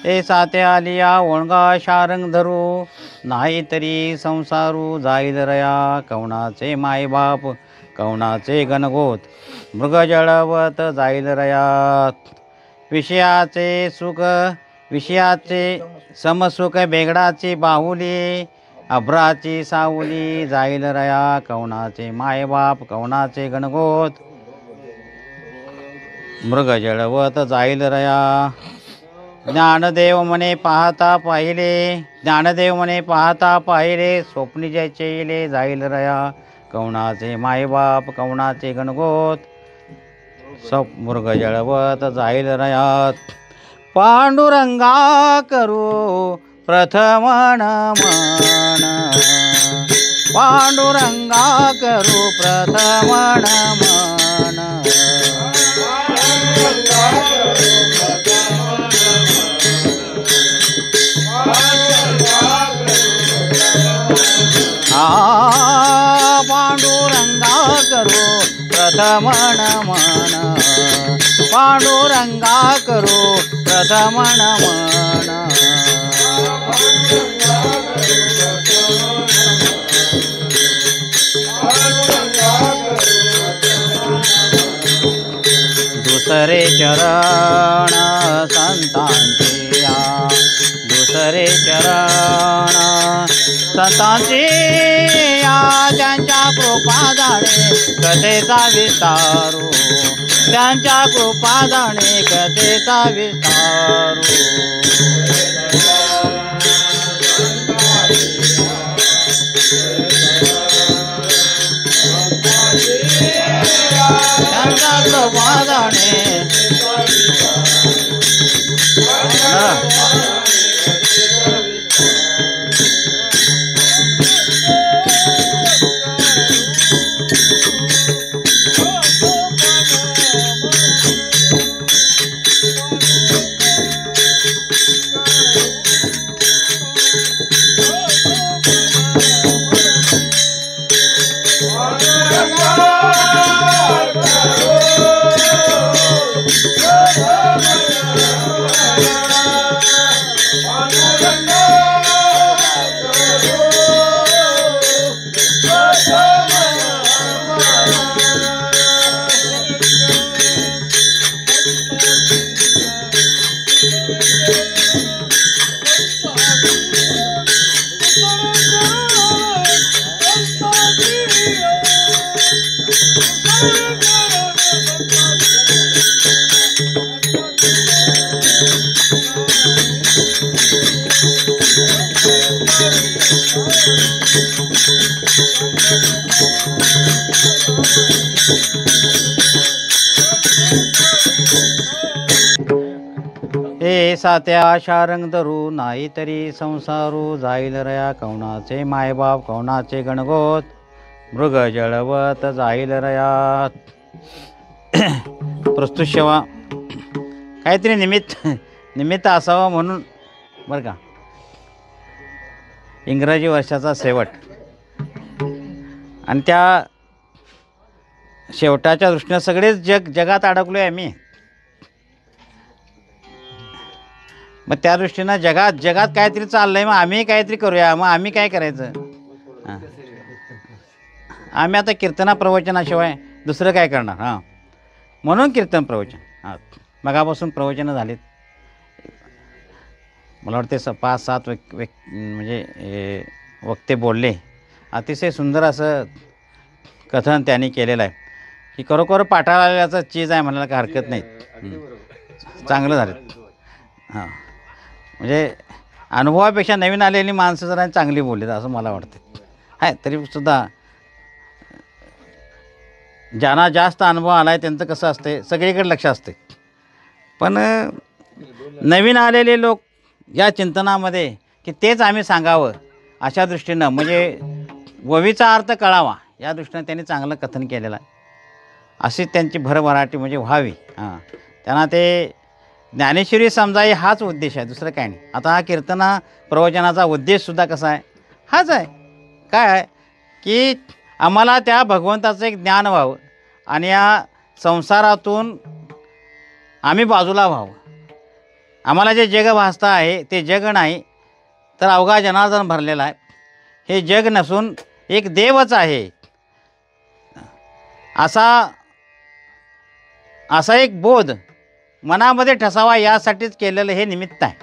ए साते आलिया ओळगा शारंग धरू, नाही तरी संसारू जाईल रया. कवणाचे मायबाप कवणाचे गणगोत, मृग जळवत जाईल रयात. विषयाचे सुख विषयाचे समसुख बेगडाची बाहुली, अभ्राची सावली जाईल रया. कवणाचे मायबाप कवणाचे गणगोत, मृग जळवत जाईल रया. ज्ञानदेव म्हणे पाहता पाहिले, ज्ञानदेव म्हणे पाहता पाहिले, स्वप्नी ज्याचे येले जाईल रया. कवणाचे मायबाप कवणाचे गणगोत, मृग जळवत जाईल रयात. पांडुरंगा करू प्रथम नमन, पांडुरंगा करू प्रथम नमन. पांडुरंगा करू प्रथम नमन, पांडुरंगा करू प्रथम नमन. दुसरे चरण संतांचे या, दुसरे चरण संतांचे या. त्यांच्या कृपा जाणे कथेचा विस्तारू, त्यांच्या कृपा जाणे कथेचा विस्तारू. त्यांच्या कृपा जाणे ए सात्या शारंग धरू, नाही तरी संसारू जाईल रया. कवणाचे मायबाप कवणाचे गणगोत, मृग जळवत जाईल रयात. प्रस्तुत सेवा काहीतरी निमित्त असावं म्हणून बरं का. इंग्रजी वर्षाचा शेवट आणि त्या शेवटाच्या दृष्टीनं सगळेच जगात अडकलो आहे आम्ही. मग त्या दृष्टीनं जगात काहीतरी चाललं आहे, मग आम्ही काहीतरी करूया. मग आम्ही काय करायचं? हां, आम्ही आता कीर्तना प्रवचनाशिवाय दुसरं काय करणार? हां, म्हणून कीर्तन प्रवचन. हां, मगापासून प्रवचनं झालीत. मला वाटते 5-7 म्हणजे वक्ते बोलले. अतिशय सुंदर असं कथन त्यांनी केलेलं आहे की खरोखर पाठाला आलेल्याचं चीज आहे म्हणायला काय हरकत नाही. चांगलं झालं. हां, म्हणजे अनुभवापेक्षा नवीन आलेली माणसं जरा चांगली बोलली असं मला वाटते. आहे तरीसुद्धा ज्यांना जास्त अनुभव आला आहे त्यांचं कसं असते, सगळीकडे लक्ष असते. पण नवीन आलेले लोक या चिंतनामध्ये की तेच आम्ही सांगावं अशा दृष्टीनं, म्हणजे ववीचा अर्थ कळावा या दृष्टीनं त्यांनी चांगलं कथन केलेलं आहे. अशी त्यांची भरभराटी म्हणजे व्हावी. हां, त्यांना ते ज्ञानेश्वरी समजावी हाच उद्देश आहे, दुसरं काय नाही. आता हा कीर्तना प्रवचनाचा उद्देशसुद्धा कसा आहे? हाच आहे. काय आहे की आम्हाला त्या भगवंताचं एक ज्ञान व्हावं आणि या संसारातून आम्ही बाजूला व्हावं. आम्हाला जे जग भासतं आहे ते जग नाही, तर अवघा जनार्दन भरलेला आहे. हे जग नसून एक देवच आहे, असा एक बोध मनामध्ये ठसावा यासाठीच केलेलं हे निमित्त आहे.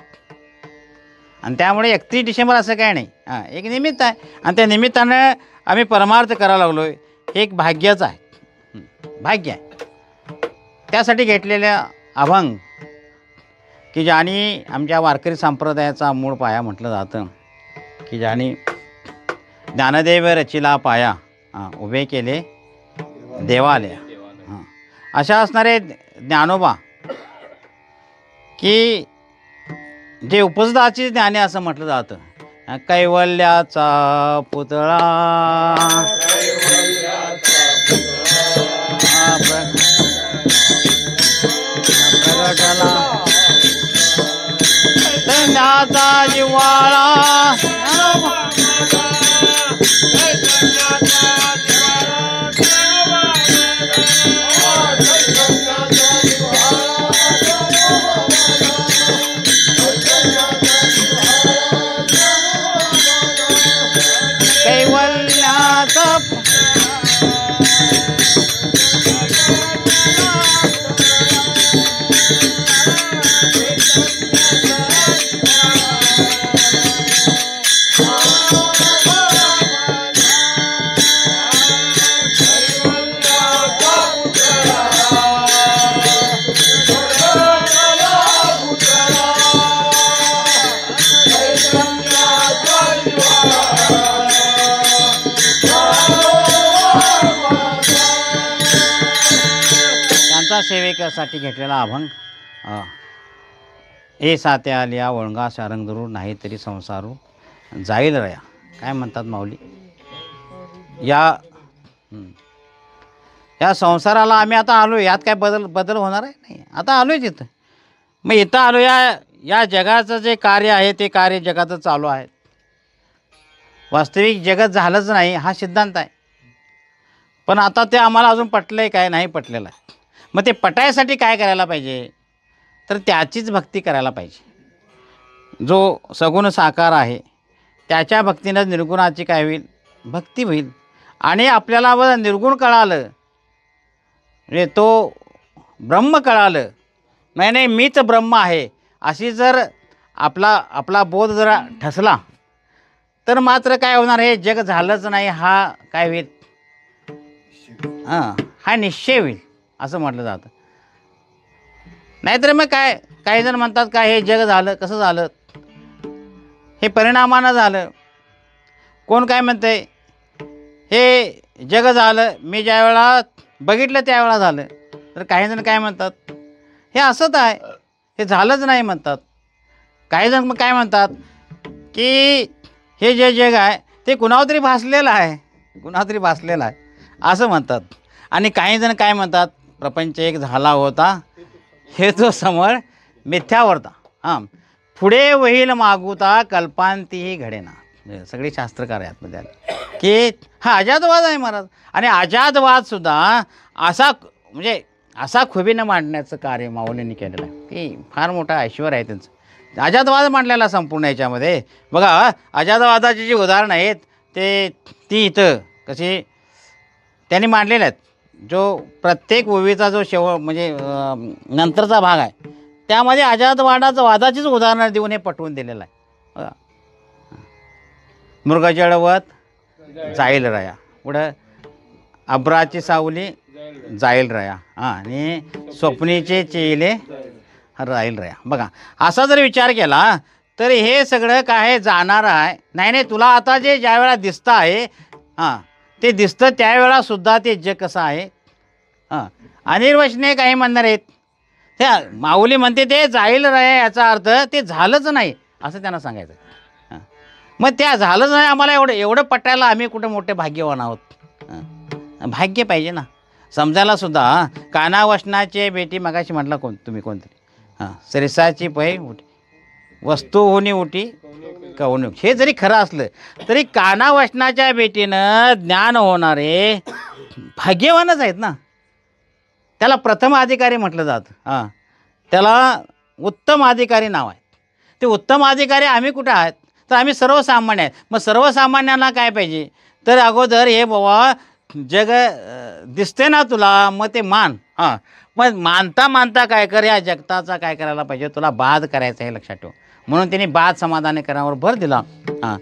आणि त्यामुळे 31 डिसेंबर असं काय नाही, एक निमित्त आहे. आणि त्या निमित्तानं आम्ही परमार्थ करायला लागलो आहे, हे एक भाग्यच आहे, भाग्य आहे. त्यासाठी घेतलेल्या अभंग की ज्याने आमच्या वारकरी संप्रदायाचा मूळ पाया म्हटलं जातं, की ज्याने ज्ञानदेव रचिला पाया, उभे केले देवालया. अशा असणारे ज्ञानोबा की जे उपजदाची ज्ञाने असं म्हटलं जातं. कैवल्याचा पुतळा प्रगटला धन्याचा जिव्हाळा, कैवल्याचा सेवेकासाठी घेतलेला अभंग. ए सात्या आलिया वळंगा सारंग जरूर नाही तरी संसारू जाईल रया. काय म्हणतात माऊली, या संसाराला आम्ही आता आलो, यात काय बदल होणार आहे नाही, आता आलो आहे तिथं. मग इथं आलो, या जगाचं जे कार्य आहे ते कार्य जगाचं चालू आहे. वास्तविक जगत झालंच नाही हा सिद्धांत आहे, पण आता ते आम्हाला अजून पटलं आहे काय, नाही पटलेलं आहे. मग ते पटायसाठी काय करायला पाहिजे, तर त्याचीच भक्ती करायला पाहिजे. जो सगुण साकार आहे त्याच्या भक्तीनं निर्गुणाची काय होईल, भक्ती होईल. आणि आपल्याला निर्गुण कळालं, म्हणजे तो ब्रह्म कळालं, नाही मीच ब्रह्म आहे अशी जर आपला बोध जरा ठसला, तर मात्र काय होणार, हे जग झालंच नाही हा काय होईल, हा निश्चय होईल असं म्हटलं जातं. नाहीतर मग काय, काही जण म्हणतात काय हे जग झालं, कसं झालं, हे परिणामानं झालं. कोण काय म्हणते हे जग झालं, मी ज्या वेळा बघितलं त्यावेळा झालं. तर काही जण काय म्हणतात हे असंच आहे, हे झालंच नाही म्हणतात. काही जण मग काय म्हणतात की हे जे जग आहे ते कुणावर तरी भासलेलं आहे, कुणावर तरी भासलेलं आहे असं म्हणतात. आणि काही जण काय म्हणतात, प्रपंच एक झाला होता हे तो समोर मिथ्यावरता, पुढे वहील मागुता कल्पांतीही घडेना. सगळे शास्त्रकार आहेत मध्ये की हा अजातवाद आहे महाराज. आणि अजातवादसुद्धा असा खुबीनं मांडण्याचं कार्य माऊलींनी केलेलं आहे, की फार मोठा ऐश्वर आहे त्यांचं. अजातवाद मांडलेला संपूर्ण याच्यामध्ये. बघा अजातवादाची जी उदाहरणं आहेत ती इथं कशी त्यांनी मांडलेले आहेत. जो प्रत्येक ओवीचा जो म्हणजे नंतरचा भाग आहे त्यामध्ये वादाचीच उदाहरणं देऊन हे पटवून दिलेलं आहे. मृगजळवत जाईल रया, पुढं अब्राची सावली जाईल रया, आणि स्वप्नीचे चेले राहील रया. बघा असा जर विचार केला तर हे सगळं काय जाणार आहे. नाही तुला आता जे ज्या वेळा दिसतं आहे ते दिसतं त्यावेळासुद्धा ते जग कसं आहे. अनिर्वचनीय काही म्हणणार आहेत, ते माऊली म्हणते ते जाईल रया, याचा अर्थ ते झालंच नाही असं त्यांना सांगायचं. मग त्या झालंच नाही आम्हाला एवढं पटायला आम्ही कुठं मोठे भाग्यवान आहोत. भाग्य पाहिजे ना समजायलासुद्धा. कानावचनाचे बेटी मगाशी म्हटलं तुम्ही कोणतरी, सरिसाची पै उठी वस्तू होणी उठी कवणूक. हे जरी खरं असलं तरी कानावचनाच्या बेटीनं ज्ञान होणारे भाग्यवानच आहेत ना. त्याला प्रथम अधिकारी म्हटलं जातं. त्याला उत्तम अधिकारी नाव आहे. ते उत्तम अधिकारी आम्ही कुठे आहात, तर आम्ही सर्वसामान्य आहेत. मग सर्वसामान्यांना काय पाहिजे, तर अगोदर हे बाबा जग दिसते ना तुला, मग ते मान. हां, मग मानता मानता काय कर, या जगताचा काय करायला पाहिजे, तुला बाद करायचं हे लक्षात ठेव. म्हणून त्यांनी बाद समाधानीकरणावर भर दिला. हां,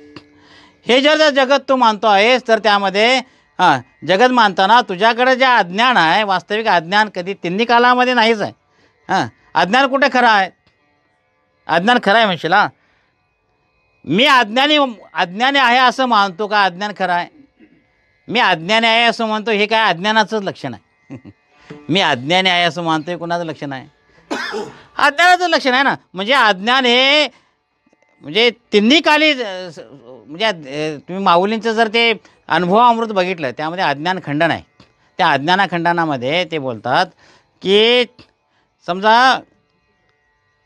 हे जर जगत तू मानतो आहेस, तर त्यामध्ये हां जगत मानताना तुझ्याकडे जे अज्ञान आहे, वास्तविक अज्ञान कधी तिन्ही कालामध्ये नाहीच आहे. हां, अज्ञान कुठे खरं आहे, अज्ञान खरं आहे म्हणशील. मी अज्ञानी आहे असं मानतो का, अज्ञान खरं आहे? मी अज्ञानी आहे असं म्हणतो, हे काय अज्ञानाचंच लक्षण आहे. मी अज्ञानी आहे असं मानतो, हे कुणाचं लक्षण आहे? अज्ञानाचं लक्षण आहे ना. म्हणजे अज्ञान हे म्हणजे तिन्ही काली म्हणजे तुम्ही माऊलींचं जर ते अनुभवामृत बघितलं, त्यामध्ये अज्ञान खंडन आहे. त्या अज्ञानाखंडनामध्ये ते बोलतात की समजा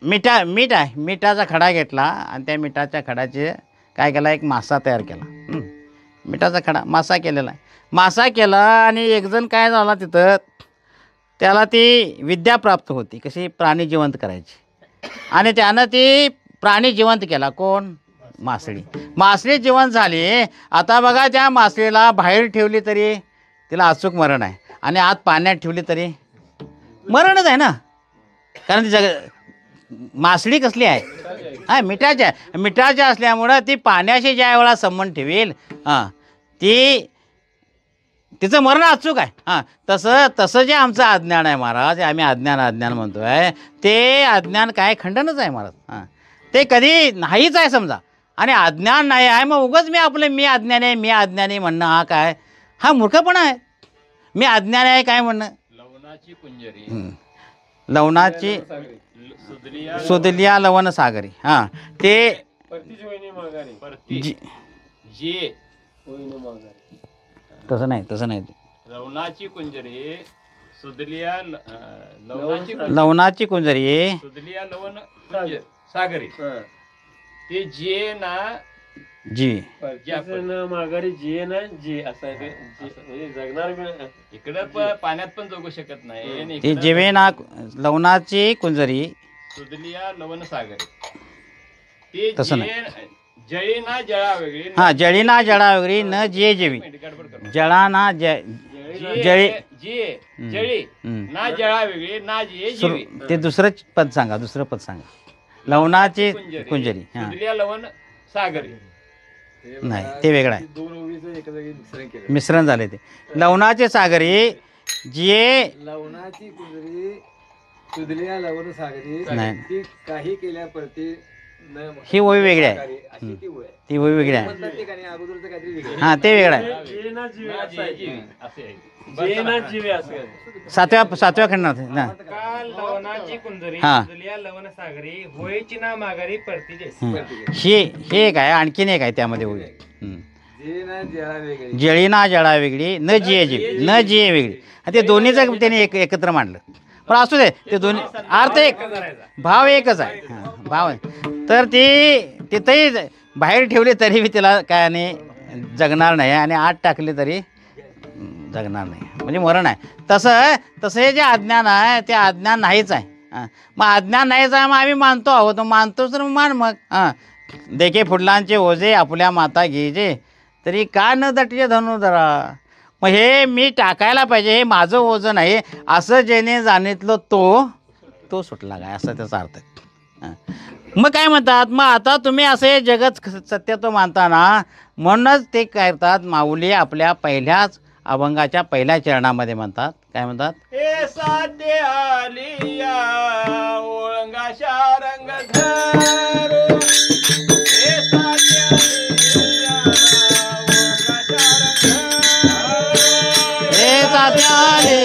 मीठ आहे, मिठाचा खडा घेतला आणि त्या मिठाच्या खडाचे काय केला, एक मासा तयार केला. मिठाचा खडा मासा केलेला आहे. मासा केला आणि एकजण काय झाला तिथं, त्याला ती विद्या प्राप्त होती कशी प्राणी जिवंत करायची, आणि त्यानं ती प्राणी जिवंत केला. कोण? मासळी. मासळी जिवंत झाली. आता बघा, त्या मासळीला बाहेर ठेवली तरी तिला अचूक मरण आहे, आणि आत पाण्यात ठेवली तरी मरणच आहे ना. कारण ती मासळी कसली आहे, हां मिठाच्या असल्यामुळं ती पाण्याशी ज्या वेळा संबंध ठेवेल, हां तिचं मरण अचूक आहे. हां, तसं जे आमचं अज्ञान आहे महाराज, आम्ही अज्ञान म्हणतो आहे, ते अज्ञान काय खंडनच आहे महाराज. हां, ते कधी नाहीच आहे समजा. आणि अज्ञान नाही आहे, मग उगाच मी अज्ञानी म्हणणं हा काय, हा मूर्खपणा आहे. मी अज्ञानी आहे काय म्हणणं. लवणाची सुदलिया लवण सागरी. हां, ते तसं नाही लवणाची कुंजरी सुदलिया लवणाची कुंजरी सुदलिया लवण सागरी. ते जे ना जी माघारी जे ना जे असं म्हणजे जगणार इकडं पाण्यात पण जगू शकत नाही. ते जेवे ना लवणाची कुंजरी सुदलिया लवण सागरी. ते तसं नाही. जळी ना जळा वेगळी. हां, जळी ना जळा वेगळी, न जे जेवी. जळा ना जळी जळी ना जळा वेगळी, ना जे जेवी. ते दुसरं पद सांगा. लवणाची कुंजरी. हां, सुदलिया लवण सागरी. नाही, ते वेगळं आहे, मिश्रण झाले. ते लवणाचे सागरी जे लवणाची कुंजरी सुदलिया लवण सागरी. नाही, ती काही केल्याप्रती ही ओवी वेगळी आहे. ती ओवी वेगळी आहे. अगोदरचं काहीतरी वेगळं. हां, ते वेगळं आहे. सातव्या खंडात ना. लवणाची कुंजरी हां, सुदलिया लवण सागरी होयची ना माघारी परती जैसी. हे एक आहे, आणखीन एक आहे त्यामध्ये ओवी. जे ना जळा वेगळी. जळी ना जळा वेगळी, न जिये वेगळी. ते दोन्हीचं त्यांनी एकत्र मांडलं. पण असू दे, ते दोन्ही अर्थ एक, भाव एकच आहे. हां, भाव आहे. तर ती तिथंही बाहेर ठेवली तरी बी तिला काय नाही जगणार नाही, आणि आत टाकली तरी जगणार नाही, म्हणजे मरण आहे. तसं हे जे अज्ञान आहे ते अज्ञान नाहीच आहे. हां, मग अज्ञान नाहीच आहे, मग आम्ही मानतो आहोत. मानतोच तर मान मग. हां, देखे फुडलांचे ओझे आपुल्या माता घेजे, तरी का न दटजे धनुधरा. मग हे मी टाकायला पाहिजे, हे माझं ओझं नाही असं ज्याने जाणितलं तो सुटला काय, असा त्याचा अर्थ आहे. मग काय म्हणतात, मग आता तुम्ही असे जगत सत्यत्व मानताना, म्हणूनच ते काय करतात माऊली आपल्या पहिल्याच अभंगाच्या पहिल्या चरणामध्ये म्हणतात, काय म्हणतात, हे साध्य आलिया ओळंगाशा रंग धरू. हे साध्य आलिया ओळंगाशा रंग धरू. हे साध्याले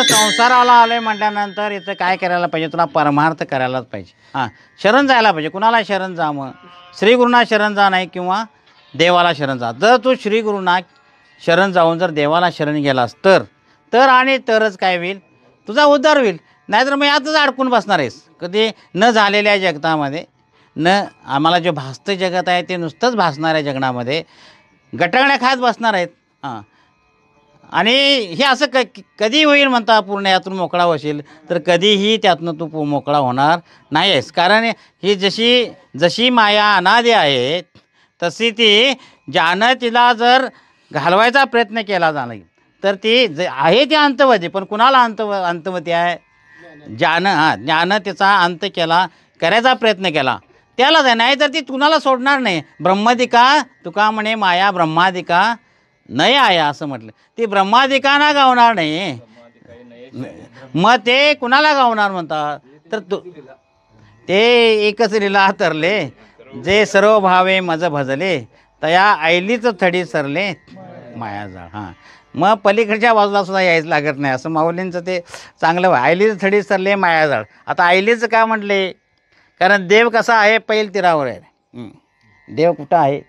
इथं संसाराला आलोय म्हटल्यानंतर इथं काय करायला पाहिजे, तुला परमार्थ करायलाच पाहिजे. हां, शरण जायला पाहिजे. कुणाला शरण जा? मग श्रीगुरुना शरण जा, नाही किंवा देवाला शरण जा. जर तू श्रीगुरुना शरण जाऊन जर देवाला शरण गेलास तर आणि तरच काय होईल, तुझा उद्धार होईल. नाहीतर मग यातच अडकून बसणार आहेस. कधी न झालेल्या जगतामध्ये, आम्हाला जे भासतं जगत आहे ते नुसतंच भासणाऱ्या जगण्यामध्ये गटांगळ्या खात बसणार आहेत. हां, आणि हे असं कधी होईल म्हणता पूर्ण यातून मोकळा होशील, तर कधीही त्यातनं तू मोकळा होणार नाही आहेस. कारण ही जशी माया अनादी आहे, तशी ती ज्यानं तिला जर घालवायचा प्रयत्न केला जाणार तर ती आहे ती अंतवती. पण कुणाला अंतवती आहे? ज्यानं त्याचा अंत करायचा प्रयत्न केला त्यालाच आहे. नाही तर ती कुणाला सोडणार नाही. ब्रह्मादिका तुका म्हणे माया ब्रह्मादिका नाही आहे असं म्हटलं. ती ब्रह्मादिकांना गावणार नाही. मग ते कुणाला गावणार म्हणतात? तर ते एकच लीला तरले, जे सर्व भावे मज भजले, तया ऐलीच थडी सरले मायाजाळ. हां, मग पलीकडच्या बाजूला सुद्धा यायचं लागत नाही असं माऊलींचं ते चांगलं. ऐलीच थडी सरले मायाजाळ. आता ऐलीचं का म्हटले? कारण देव कसा आहे, पैल तीरावर आहे. देव कुठं आहे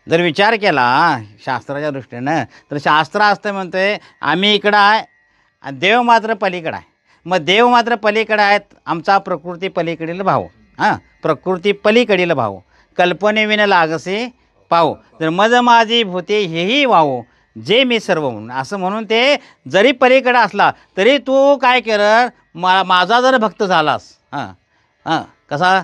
जर विचार केला शास्त्राच्या दृष्टीनं, तर शास्त्र असतं म्हणतोय आम्ही इकडं आहे आणि देव मात्र पलीकडं आहे. मग देव मात्र पलीकडं आहेत, आमचा प्रकृती पलीकडील भाव. हां, प्रकृती पलीकडील भाव कल्पनेविन लागसे पाहो, तर मज माझी भूते हेही वाहो, जे मी सर्व म्हणून. असं म्हणून ते जरी पलीकडं असला तरी तू काय कर, माझा जर भक्त झालास, हां हां, कसा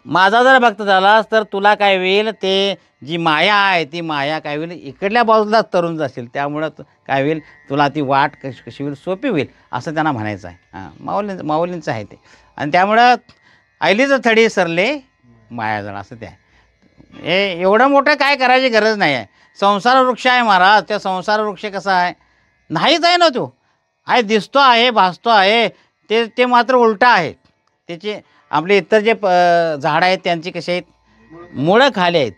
माझा जर भक्त झालास तर तुला काय होईल, ते जी माया आहे ती माया काय होईल, इकडल्या बाजूलाच तरुण जाशील. त्यामुळं काय होईल, तुला ती वाट कशी होईल, सोपी होईल असं त्यांना म्हणायचं आहे. हां, माऊलींचं आहे ते. आणि त्यामुळं ऐलीचं थडी सरले मायाजळ असं ते आहे. हे एवढं मोठं काय करायची गरज नाही आहे. संसार वृक्ष आहे महाराज. त्या संसार वृक्ष कसा आहे, नाहीच आहे ना तो. आहे, दिसतो आहे, भासतो आहे, ते मात्र उलटा आहे. त्याचे आपले इतर जे झाडं आहेत त्यांची कशी आहेत, मुळं खाली आहेत.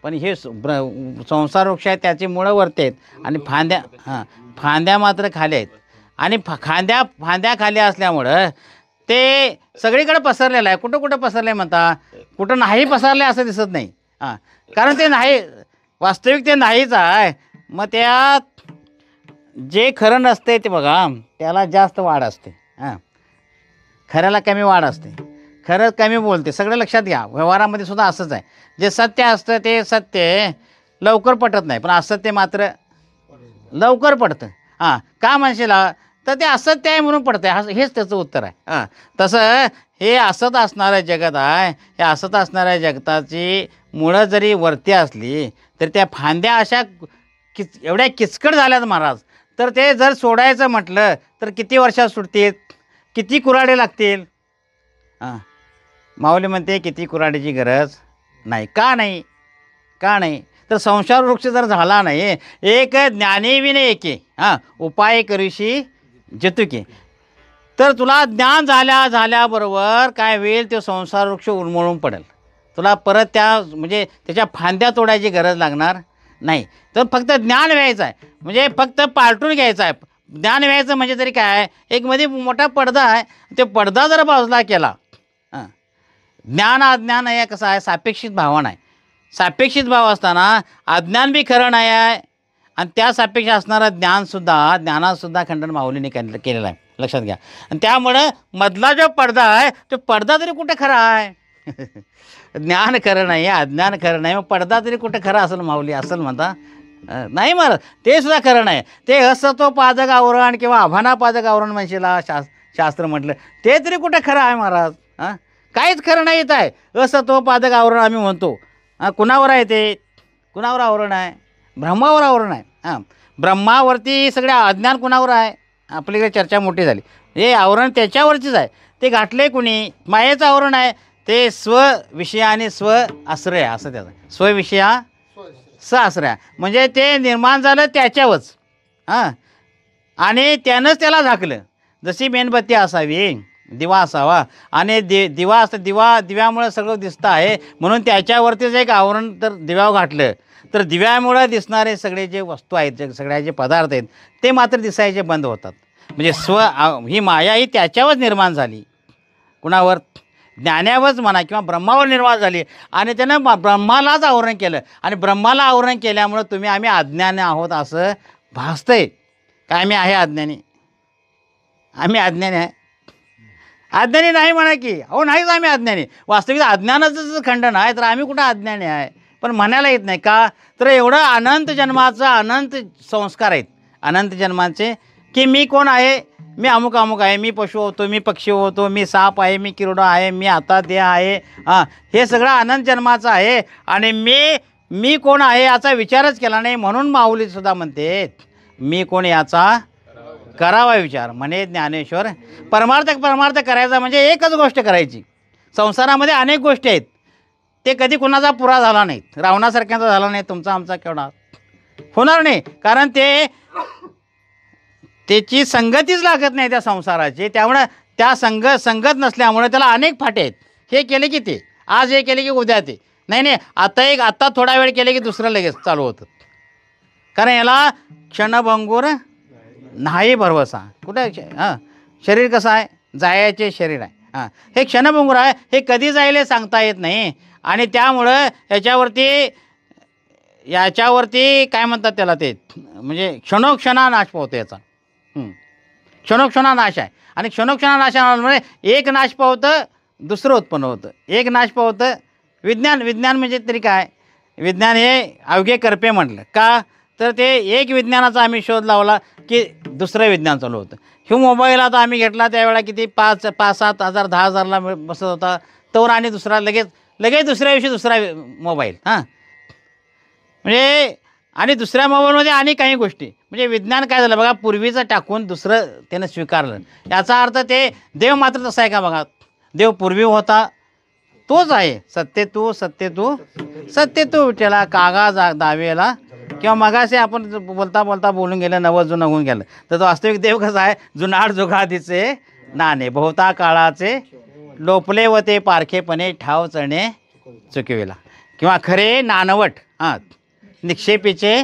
पण हे संसार वृक्ष आहे त्याची मुळं वरती आहेत आणि फांद्या मात्र खाली आहेत. आणि फांद्या खाली असल्यामुळं ते सगळीकडे पसरलेलं आहे. कुठं कुठं पसरलं आहे म्हणता, कुठं नाही पसरलं असं दिसत नाही. हां, कारण ते नाही, वास्तविक ते नाहीच आहे. मग त्यात जे खरं नसते ते बघा, त्याला जास्त वाढ असते. हां, खऱ्याला कमी वाढ असते. खरं कमी बोलते. सगळं लक्षात घ्या. व्यवहारामध्ये सुद्धा असंच आहे. जे सत्य असतं ते सत्य लवकर पटत नाही, पण असत्य मात्र लवकर पडतं. हां, का म्हणशीला, तर ते असत्य आहे म्हणून पडतं आहे. हेच त्याचं उत्तर आहे. हां, तसं हे असत असणारं जगत आहे. हे असत असणाऱ्या जगताची मुळं जरी वरती असली तर त्या फांद्या अशा एवढ्या किचकट झाल्यात महाराज. तर ते जर सोडायचं म्हटलं तर किती वर्षात सुटतील, किती कुऱ्हाडे लागतील. हां, माऊली म्हणते किती कुऱ्हाडीची गरज नाही. का नाही तर संसार वृक्ष जर झाला नाही, एक ज्ञानेविने एके, हां, उपाय करीशी जतुके, तर तुला ज्ञान झाल्याबरोबर काय होईल, तो संसार वृक्ष उन्मळून पडेल. तुला परत म्हणजे त्याच्या फांद्या तोडायची गरज लागणार नाही. तर फक्त ज्ञान व्हायचं आहे, म्हणजे फक्त पालटून घ्यायचं आहे. ज्ञान व्हायचं म्हणजे तरी काय, एक मध्ये मोठा पडदा आहे, ते पडदा जर बाजूला केला. हां, ज्ञान अज्ञान आहे कसं आहे, सापेक्षित भावना आहे. सापेक्षित भाव असताना अज्ञान बी खरं नाही आहे आणि त्या सापेक्ष असणारं ज्ञानातसुद्धा खंडन माऊलीने केलेलं आहे. लक्षात घ्या. आणि त्यामुळं मधला जो पडदा आहे तो पडदा तरी कुठे खरा आहे. ज्ञान खरं नाही, अज्ञान खरं नाही, मग पडदा तरी कुठं खरा असेल माऊली असं म्हणता नाही महाराज. ते सुद्धा खरं नाही. ते असत्व पादक आवरण किंवा आभाना पादक आवरण म्हणशीला शास्त्र म्हटलं, ते तरी कुठं खरं आहे महाराज. हां, काहीच खरं नाही येत आहे. असत्व पादक आवरण आम्ही म्हणतो. कुणावर आहे ते, कुणावर आवरण आहे, ब्रह्मावर आवरण आहे. हां, ब्रह्मावरती सगळ्या अज्ञान कुणावर आहे, आपल्याकडे चर्चा मोठी झाली. हे आवरण त्याच्यावरचीच आहे. ते घातले कुणी, मायेचं आवरण आहे. ते स्वविषया आणि स्व आश्रय असं त्याचं, स्वविषया स आश्रय म्हणजे ते निर्माण झालं त्याच्यावरच. हां, आणि त्यानंच त्याला झाकलं. जशी मेणबत्ती असावी, दिवा असावा, आणि दिव्यामुळं सगळं दिसतं आहे म्हणून त्याच्यावरतीच एक आवरण तर दिव्यावर घातलं तर दिव्यामुळं दिसणारे सगळे जे वस्तू आहेत, सगळ्या जे पदार्थ आहेत ते मात्र दिसायचे बंद होतात. म्हणजे ही माया ही त्याच्यावर निर्माण झाली. कुणावर? ज्ञानावरच म्हणा किंवा ब्रह्मावर निर्माण झाली आणि त्यानं ब्रह्मालाच आवरण केलं आणि ब्रह्माला आवरण केल्यामुळं आम्ही अज्ञानी आहोत असं भासतंय. काय आम्ही आहे अज्ञानी? आम्ही अज्ञानी आहे? अज्ञानी नाही म्हणा की. अहो नाहीच आम्ही अज्ञानी. वास्तविक अज्ञानाचं खंडन आहे तर आम्ही कुठं अज्ञानी आहे? पण म्हणायला येत नाही का? तर एवढं अनंत जन्माचं अनंत संस्कार आहेत अनंत जन्मांचे की मी कोण आहे? मी अमुक अमुक आहे. मी पशु होतो, मी पक्षी होतो, मी साप आहे, मी किरडो आहे, मी आता देह आहे. हे सगळं अनंत जन्माचं आहे आणि मी कोण आहे याचा विचारच केला नाही. म्हणून माऊलीसुद्धा म्हणते मी कोण याचा करावा विचार. म्हणे ज्ञानेश्वर परमार्थ करायचा म्हणजे एकच गोष्ट करायची. संसारामध्ये अनेक गोष्टी आहेत. ते कधी कुणाचा पुरा झाला नाही. रावणासारख्याचा झाला नाही. तुमचा आमचा केवढा होणार नाही. कारण त्याची संगतीच लागत नाही त्या संसाराची. त्यामुळे त्या संगत नसल्यामुळे त्याला अनेक फाटे आहेत. हे केले की ते आज हे केले की उद्या ते नाही आता थोडा वेळ केले की दुसरं लगेच चालू होतं. कारण याला क्षणभंगूर नाही भरवसा. कुठे शरीर कसं आहे? जायचे शरीर आहे. हे क्षणभंगूर आहे. हे कधी जाईल हे सांगता येत नाही आणि त्यामुळं याच्यावरती काय म्हणतात त्याला ते म्हणजे क्षणोक्षणा नाश पावतो याचा. क्षणोक्षणा नाश आहे आणि क्षणोक्षणा नाशामुळे एक नाश पावतं दुसरं उत्पन्न होतं. एक नाश पावतं विज्ञान म्हणजे तरी काय? विज्ञान हे अवघे करपे म्हटलं का? तर ते एक विज्ञानाचा आम्ही शोध लावला की दुसरं विज्ञान चालू होतं. हे मोबाईल आता आम्ही घेतला त्यावेळेला किती 5-7 हजार 10,000ला बसत होता. तोवर आणि दुसरा लगेच दुसऱ्या दिवशी दुसरा मोबाईल. म्हणजे आणि दुसऱ्या मोबाईलमध्ये आणि काही गोष्टी म्हणजे विज्ञान काय झालं बघा. पूर्वीचं टाकून दुसरं त्यानं स्वीकारलं. याचा अर्थ ते देव मात्र तसा आहे का बघा? देव पूर्वी होता तोच आहे. सत्य तू विठ्ठला कागा दावेला किंवा मगाशी आपण बोलता बोलून गेलं नवं जुनं होऊन गेलं. तर तो वास्तविक देव कसा आहे? जुनाड जुगादीचे नाणे बहुता काळाचे लोपले व ते पारखेपणे ठाव चणे चुकविला किंवा खरे नानवट निक्षेपीचे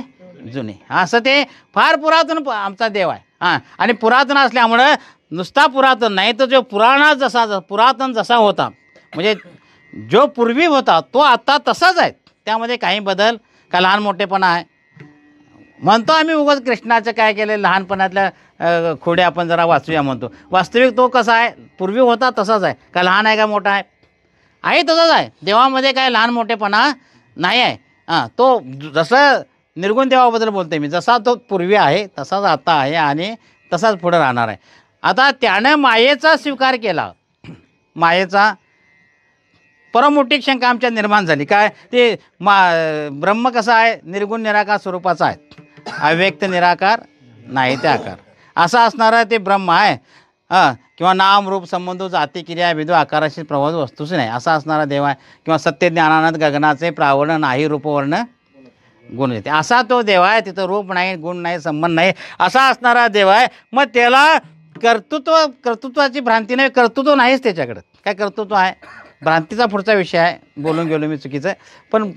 जुने. असं ते फार पुरातन आमचा देव आहे. आणि पुरातन असल्यामुळं नुसता पुरातन नाही तर जो पुरातन जसा होता म्हणजे जो पूर्वी होता तो आता तसाच आहे. त्यामध्ये काही बदल का लहान मोठेपणा आहे म्हणतो आम्ही. उगाच कृष्णाचं काय केलं लहानपणातल्या खोड्या आपण जरा वाचूया म्हणतो. वास्तविक तो कसा आहे? पूर्वी होता तसाच आहे. का लहान आहे का मोठा आहे तसाच आहे. देवामध्ये काय लहान मोठेपणा नाही आहे. तो जसं निर्गुण देवाबद्दल बोलते मी. जसा तो पूर्वी आहे तसाच आता आहे आणि तसाच पुढं राहणार आहे. आता त्यानं मायेचा स्वीकार केला. मायेचा परम मोठी शंका आमच्यात निर्माण झाली. काय ते ब्रह्म कसा आहे? निर्गुण निराकार स्वरूपाचा आहे. अव्यक्त निराकार नाही ते आकार असा असणारा ते ब्रह्म आहे. किंवा नाम रूप संबंध जाती क्रिया विधू आकाराशी प्रवाह वस्तूच नाही असा असणारा देव आहे. किंवा सत्य ज्ञानानंद गगनाचे प्रावरण नाही रूपवर्ण गुण देते असा तो देव आहे. तिथं रूप नाही गुण नाही संबंध नाही असा असणारा देव आहे. मग त्याला कर्तृत्वाची भ्रांती नाही. कर्तृत्व नाहीच त्याच्याकडं. काय कर्तृत्व आहे? भ्रांतीचा पुढचा विषय आहे. बोलून गेलो मी चुकीचं. पण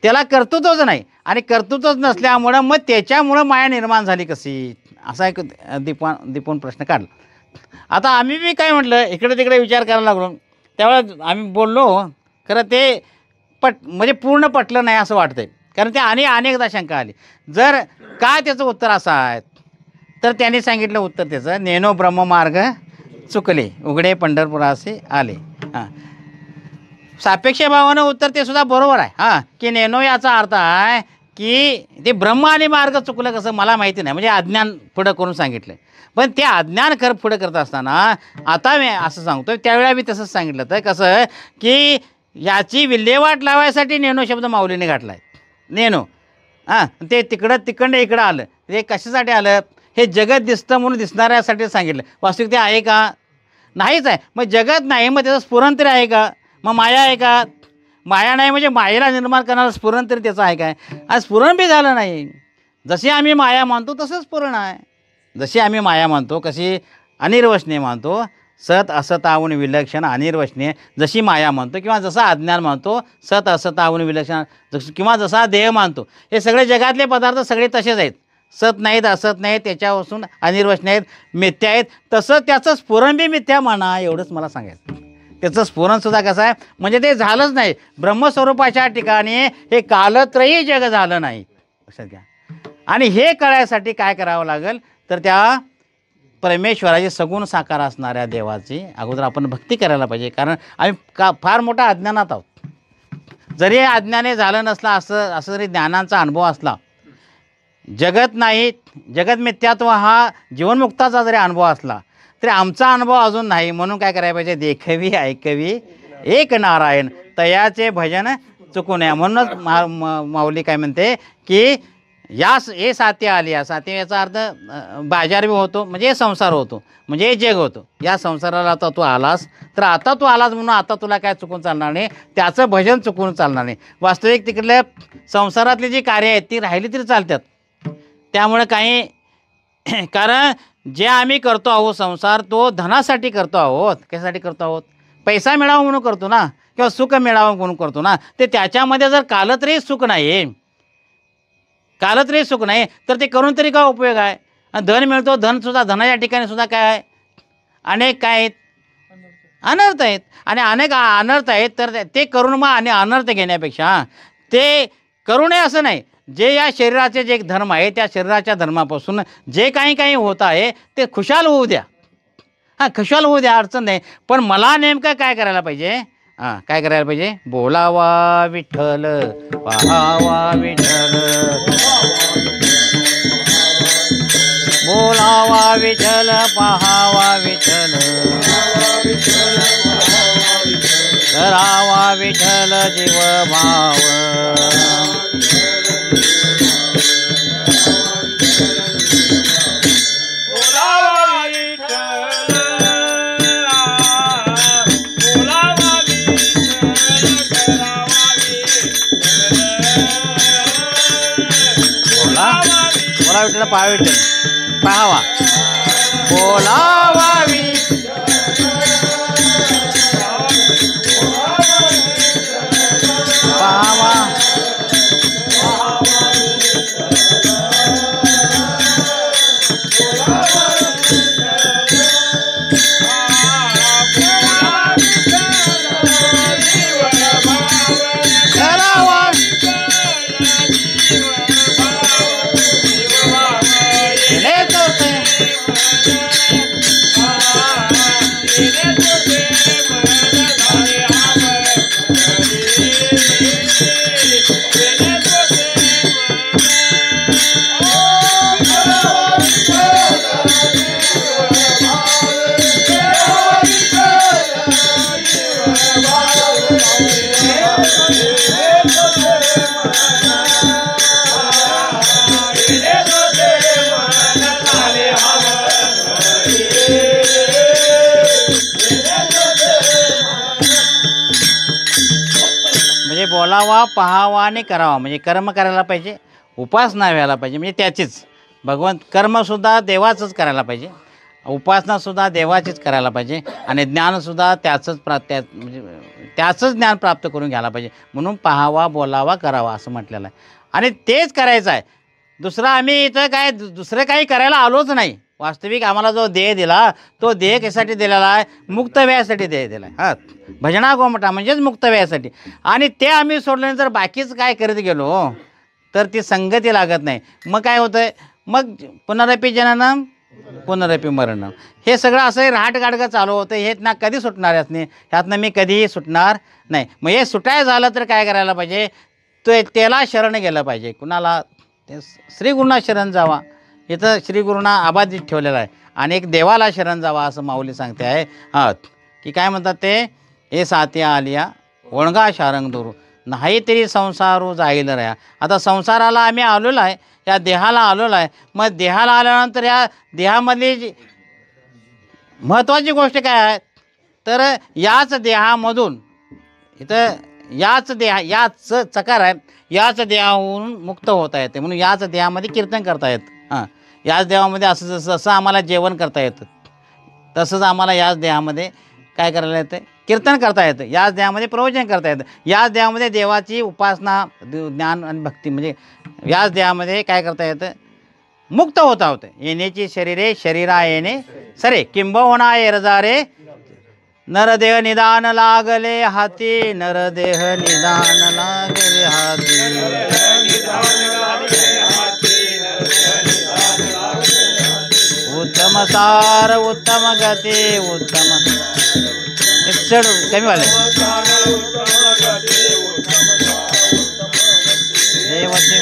त्याला कर्तृत्वच नाही आणि कर्तृत्वच नसल्यामुळं मग त्याच्यामुळं माया निर्माण झाली कशी असा एक दीपवून प्रश्न काढला. आता आम्ही बी काय म्हटलं इकडे तिकडे विचार करायला लागलो. त्यावेळेला आम्ही बोललो खरं ते म्हणजे पूर्ण पटलं नाही असं वाटतंय. कारण ते अनेकदा शंका आली. जर काय त्याचं उत्तर असं आहे तर त्यांनी सांगितलं उत्तर त्याचं नेनो ब्रह्ममार्ग चुकले उघडे पंढरपुरासे आले. सापेक्ष भावानं उत्तर ते सुद्धा बरोबर आहे. की नेनो याचा अर्थ आहे की ते ब्रह्म आणि मार्ग चुकलं कसं मला माहिती नाही. म्हणजे अज्ञान पुढं करून सांगितलं. पण ते अज्ञान पुढं करत असताना आता मी असं सांगतो त्यावेळेला मी तसंच सांगितलं तर कसं की याची विल्हेवाट लावायसाठी नेनो शब्द माऊलीने घातला आहे. नेनो ते तिकडं इकडं आलं. ते कशासाठी आलं? हे जगत दिसतं म्हणून दिसणाऱ्यासाठी सांगितलं. वास्तविक ते आहे का? नाहीच आहे. मग जगत नाही मग त्याचं स्फुरण तरी आहे का? मग माया आहे का? माया नाही म्हणजे मायेला निर्माण करणारं स्फुरण तरी त्याचं आहे काय? आज स्फुरण बी झालं नाही. जशी आम्ही माया मानतो तसंच स्फुरण आहे. जशी आम्ही माया मानतो कशी अनिर्वचनीय मानतो सत असताहून विलक्षण अनिर्वचनीय जशी माया मानतो किंवा जसा अज्ञान मानतो सत असताहून विलक्षण किंवा जसा देह मानतो हे सगळे जगातले पदार्थ सगळे तसेच आहेत. सत नाहीत, असत नाहीत, त्याच्यापासून अनिर्वचनीय आहेत, मिथ्या आहेत. तसं त्याचं स्फुरण बी मिथ्या म्हणा, एवढंच मला सांगायचं. त्याचं स्फुरणसुद्धा कसं आहे, म्हणजे ते झालंच नाही. ब्रह्मस्वरूपाच्या ठिकाणी हे कालत्रयी जग झालं नाही, लक्षात घ्या. आणि हे कळायसाठी काय करावं लागेल, तर त्या परमेश्वराची सगुण साकार असणाऱ्या देवाची अगोदर आपण भक्ती करायला पाहिजे. कारण आम्ही फार मोठा अज्ञानात आहोत. जरी अज्ञाने झालं नसलं, असं जरी ज्ञानाचा अनुभव असला, जगत नाही, जगत मिथ्यात्व हा जीवनमुक्ताचा जरी अनुभव असला, तरी आमचा अनुभव अजून नाही. म्हणून काय करायला पाहिजे, देखवी ऐकवी एक नारायण, तयाचे भजन चुकू नये. म्हणूनच माऊली काय म्हणते की हे साथी आली, या साथी याचा अर्थ बाजार बी होतो, म्हणजे संसार होतो, म्हणजे जग होतो. या संसाराला आता तू आलास, तर आता तू आलास म्हणून आता तुला काय चुकून चालणार नाही, त्याचं भजन चुकून चालणार नाही. वास्तविक तिकडल्या संसारातली जी कार्य आहेत ती राहिली तरी चालतात. त्यामुळे काही कारण जे आम्ही करतो आहोत संसार, तो धनासाठी करतो आहोत. कशासाठी करतो आहोत, पैसा मिळावा म्हणून करतो ना, किंवा सुख मिळावं म्हणून करतो ना. ते त्याच्यामध्ये जर कालत्रयी सुख नाही, कालत्रयी सुख नाही, तर ते करून तरी काय उपयोग आहे. आणि धन मिळतो, धनसुद्धा, धनाच्या ठिकाणी सुद्धा काय आहे, अनेक काय आहेत, अनर्थ आहेत. आणि अनेक अनर्थ आहेत, तर ते करून मग आणि अनर्थ घेण्यापेक्षा ते करू नये असं नाही. जे या शरीराचे जे धर्म आहे, त्या शरीराच्या धर्मापासून जे काही होत आहे ते खुशाल होऊ द्या. हां, खुशाल होऊ द्या, अडचण नाही. पण मला नेमकं काय करायला पाहिजे, काय करायला पाहिजे, बोलावा विठ्ठल, पाहावा विठ्ठल, बोलावा विठ्ठल, पाहावा विठ्ठल, करावा विठ्ठल जीव भाव. बोला विठ्ठल, पाहा विठ्ठल, पाहावा, बोलावा पाहावा, म्हणजे बोलावा, पाहावा आणि करावा. म्हणजे कर्म करायला पाहिजे, उपासना व्हायला पाहिजे, म्हणजे त्याचीच भगवंत कर्मसुद्धा देवाचंच करायला पाहिजे, उपासनासुद्धा देवाचीच करायला पाहिजे, आणि ज्ञानसुद्धा म्हणजे त्याचंच ज्ञान प्राप्त करून घ्यायला पाहिजे. म्हणून पाहावा, बोलावा, करावा असं म्हटलेलं आहे. आणि तेच करायचं आहे. दुसरं आम्ही इथं काय दुसरं काही करायला आलोच नाही. वास्तविक आम्हाला जो देह दिला, तो देह कशासाठी दिलेला आहे, मुक्त व्यायासाठी देह दिला आहे. हां, भजना गोमटा म्हणजेच मुक्त व्यायासाठी. आणि ते आम्ही सोडल्यानंतर बाकीच काय करत गेलो तर ती संगती लागत नाही. मग काय होतं आहे, मग पुनरपी जननम पुनरपी मरणम, हे सगळं असं रहाटगाडगं चालू होतं. हे ना कधी सुटणार आहेच नाही, ह्यातनं मी कधीही सुटणार नाही. मग हे सुटाय झालं तर काय करायला पाहिजे, तो त्याला शरण गेलं पाहिजे. कुणाला, ते श्रीगुरूंना शरण जावा. इथं श्रीगुरूंना आबाधित ठेवलेलं आहे. आणि एक देवाला शरण जावा असं माऊली सांगते आहे. हां, की काय म्हणतात ते, हे साथी आलिया ओळगा शारंग दोरू, नाही तरी संसारू जाईल रया. आता संसाराला आम्ही आलेलो आहे, या देहाला आलेलो आहे. मग देहाला आल्यानंतर या देहामधली जी महत्त्वाची गोष्ट काय आहे, तर याच देहामधून इथं याच चकार आहे, याच देहाहून मुक्त होता येते. म्हणून याच देहामध्ये कीर्तन करता येतं. हां, याच देहामध्ये असं जसं आम्हाला जेवण करता येतं, तसंच आम्हाला याच देहामध्ये काय करायला येतं, कीर्तन करता येतं. याच देहामध्ये प्रवचन करता येतं. याच देहामध्ये देवाची उपासना, ज्ञान आणि भक्ती, म्हणजे याच देहामध्ये काय करता येतं, मुक्त होता होते. येण्याची शरीरे शरीरा येणे सरे किंबहुना एरजारे नरदेह निदान लागले हाती नरदेह निदान लागले हाती उत्तम सार उत्तम गती उत्तम चढ कमी वाले देवाचे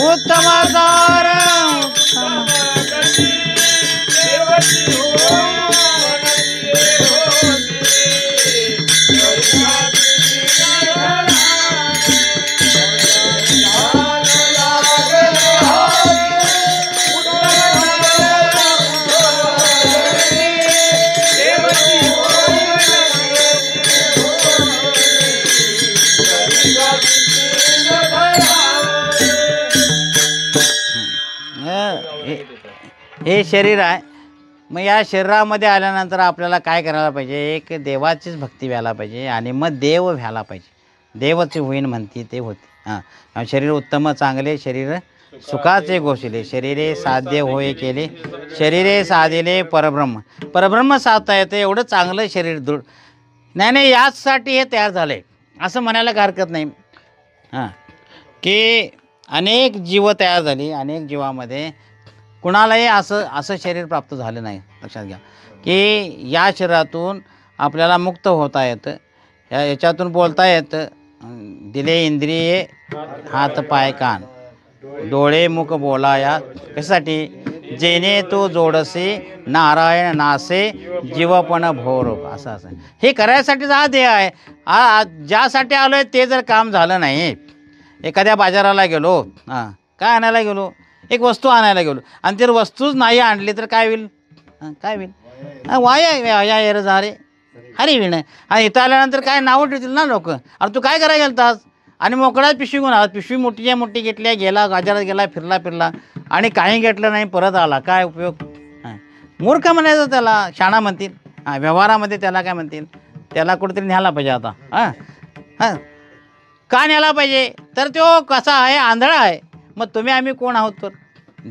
उत्तम सार हे शरीर आहे. मग या शरीरामध्ये आल्यानंतर आपल्याला काय करायला पाहिजे, एक देवाचीच भक्ती व्हायला पाहिजे आणि मग देव व्हायला पाहिजे. देवच होईन म्हणते ते होते. हां, शरीर उत्तम चांगले शरीर सुखाचे गोशिले शरीरे साध्य होय केले शरीरे साधिले परब्रह्म. परब्रह्म साधता येतं एवढं चांगलं शरीर दृढ नाही याचसाठी हे तयार झालं आहे असं म्हणायला काही हरकत नाही. हां, की अनेक जीव तयार झाली. अनेक जीवामध्ये कुणालाही असं शरीर प्राप्त झालं नाही. लक्षात घ्या की या शरीरातून आपल्याला मुक्त होता येतं. याच्यातून बोलता येतं. दिले इंद्रिये हात पाय कान डोळे मुख बोलाया कशासाठी जेणे तो जोडसे नारायण नासे जीवपण भोरोग असं हे करायसाठीच हा देह आहे. ज्यासाठी आलो आहे ते जर काम झालं नाही, एखाद्या बाजाराला गेलो, काय आणायला गेलो, एक वस्तू आणायला गेलो आणि जर वस्तूच नाही आणली तर काय होईल, काय होईल, वाया येर जा रे हरी विण. आणि इथं आल्यानंतर काय नावं ठेवतील ना लोक, अरे तू काय करायला गेलतास आणि मोकळ्यात पिशवी घेऊन आला. पिशवी मोठीच्या मोठी घेतल्या, गेला बाजारात गेला, फिरला आणि काही घेतलं नाही, परत आला, काय उपयोग. मूर्ख म्हणायचं त्याला, शाणा म्हणतील. व्यवहारामध्ये त्याला काय म्हणतील, त्याला कुठेतरी न्यायला पाहिजे. आता हां का न्यायला पाहिजे तर तो कसा आहे, आंधळा आहे. मग तुम्ही आम्ही कोण आहोत तर,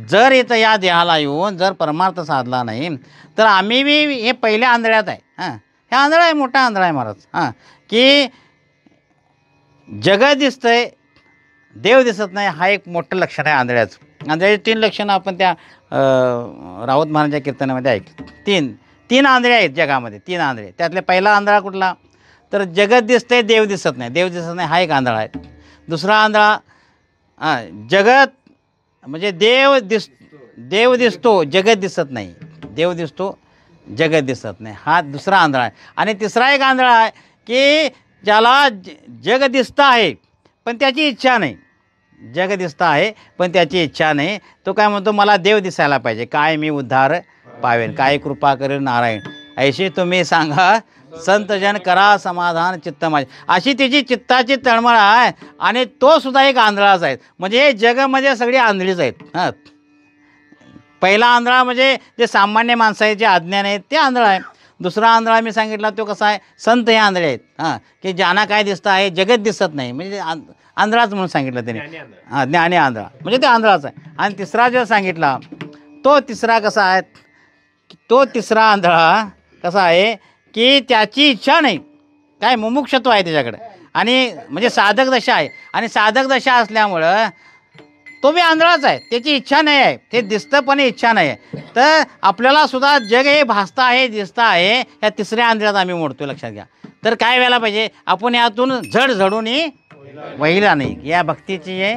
जर इथं या देहाला येऊन जर परमार्थ साधला नाही तर आम्ही बी हे पहिल्या आंधळ्यात आहे. हे आंधळा आहे, मोठा आंधळा आहे महाराज. की जगत दिसतंय, देव दिसत नाही, हा एक मोठं लक्षण आहे आंधळ्याचं. आंधळ्याची 3 लक्षणं आपण त्या राऊत महाराजांच्या कीर्तनामध्ये ऐकली. तीन आंधळे आहेत जगामध्ये, 3 आंधळे. त्यातले पहिला आंधळा कुठला तर जगत दिसतंय, देव दिसत नाही. देव दिसत नाही हा एक आंधळा आहे. दुसरा आंधळा जगत म्हणजे देव दिसतो जगत दिसत नाही, देव दिसतो जगत दिसत नाही, हा दुसरा आंधळा आहे. आणि तिसरा एक आंधळा आहे की ज्याला जग दिसतं आहे पण त्याची इच्छा नाही. जग दिसतं आहे पण त्याची इच्छा नाही. तो काय म्हणतो, मला देव दिसायला पाहिजे, काय मी उद्धार पावेन, काय कृपा करेल नारायण, ऐशी तुम्ही सांगा संतजन करा समाधान चित्त माझे. अशी त्याची चित्ताची तळमळ आहे. आणि तो सुद्धा एक आंधळाच आहे. म्हणजे जगामध्ये सगळी आंधळीच आहेत. पहिला आंधळा म्हणजे जे सामान्य माणसाचे अज्ञान आहेत ते आंधळा आहे. दुसरा आंधळा मी सांगितला तो कसा आहे, संत हे आंधळे आहेत. की ज्यांना काय दिसतं आहे, जगत दिसत नाही, म्हणजे आंधळाच म्हणून सांगितलं त्याने. ज्ञानी आंधळा म्हणजे ते आंधळाच आहे. आणि तिसरा जो सांगितला तो तिसरा कसा आहे, तो तिसरा आंधळा कसा आहे की त्याची इच्छा नाही, काय मुमुक्षत्व आहे त्याच्याकडे, आणि म्हणजे साधक दशा आहे, आणि साधक दशा असल्यामुळं तो बी आंधळाच आहे, त्याची इच्छा नाही आहे, ते दिसतं पण इच्छा नाही आहे. तर आपल्याला सुद्धा जग हे भासतं आहे, दिसतं आहे, या तिसऱ्या आंधळ्यात आम्ही मोडतो, लक्षात घ्या. तर काय व्हायला पाहिजे, आपण यातून जड झडूनही वहिला नाही, या भक्तीची ये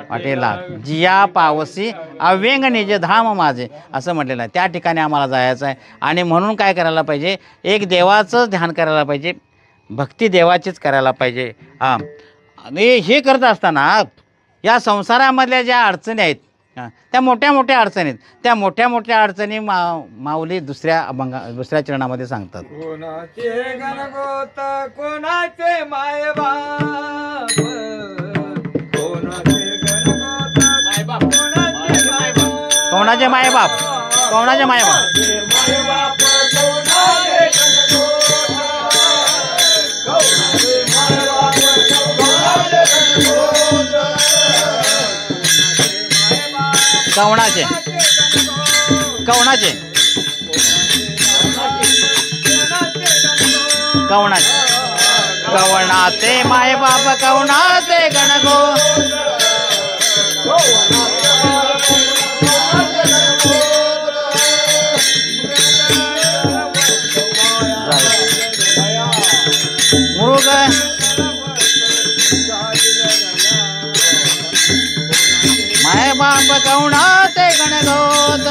वाटेला जिया पावसी अव्यंग निज धाम माझे, असं म्हटलेलं आहे. त्या ठिकाणी आम्हाला जायचं आहे, आणि म्हणून काय करायला पाहिजे, एक देवाचंच ध्यान करायला पाहिजे, भक्ती देवाचीच करायला पाहिजे. हां, आणि हे करत असताना या संसारामधल्या ज्या अडचणी आहेत, त्या मोठ्या मोठ्या अडचणी आहेत, त्या मोठ्या मोठ्या अडचणी माऊली दुसऱ्या चरणामध्ये सांगतात. कोणाचे गणगोत कोणाचे मायबाप, कोणाचे गणगोत मायबाप. कोणाचे मायबाप, कोणाचे मायबाप, कोणाचे मायबाप, मायबाप कोणाचे गणगोत, कोणाचे मायबाप कोणाचे गणगोत, कवणाचे, कवणाचे, कवणाचे, कवणाचे मायबाप, कवणाचे गणगो, मृग मायबाप कवणाचे गणगोत,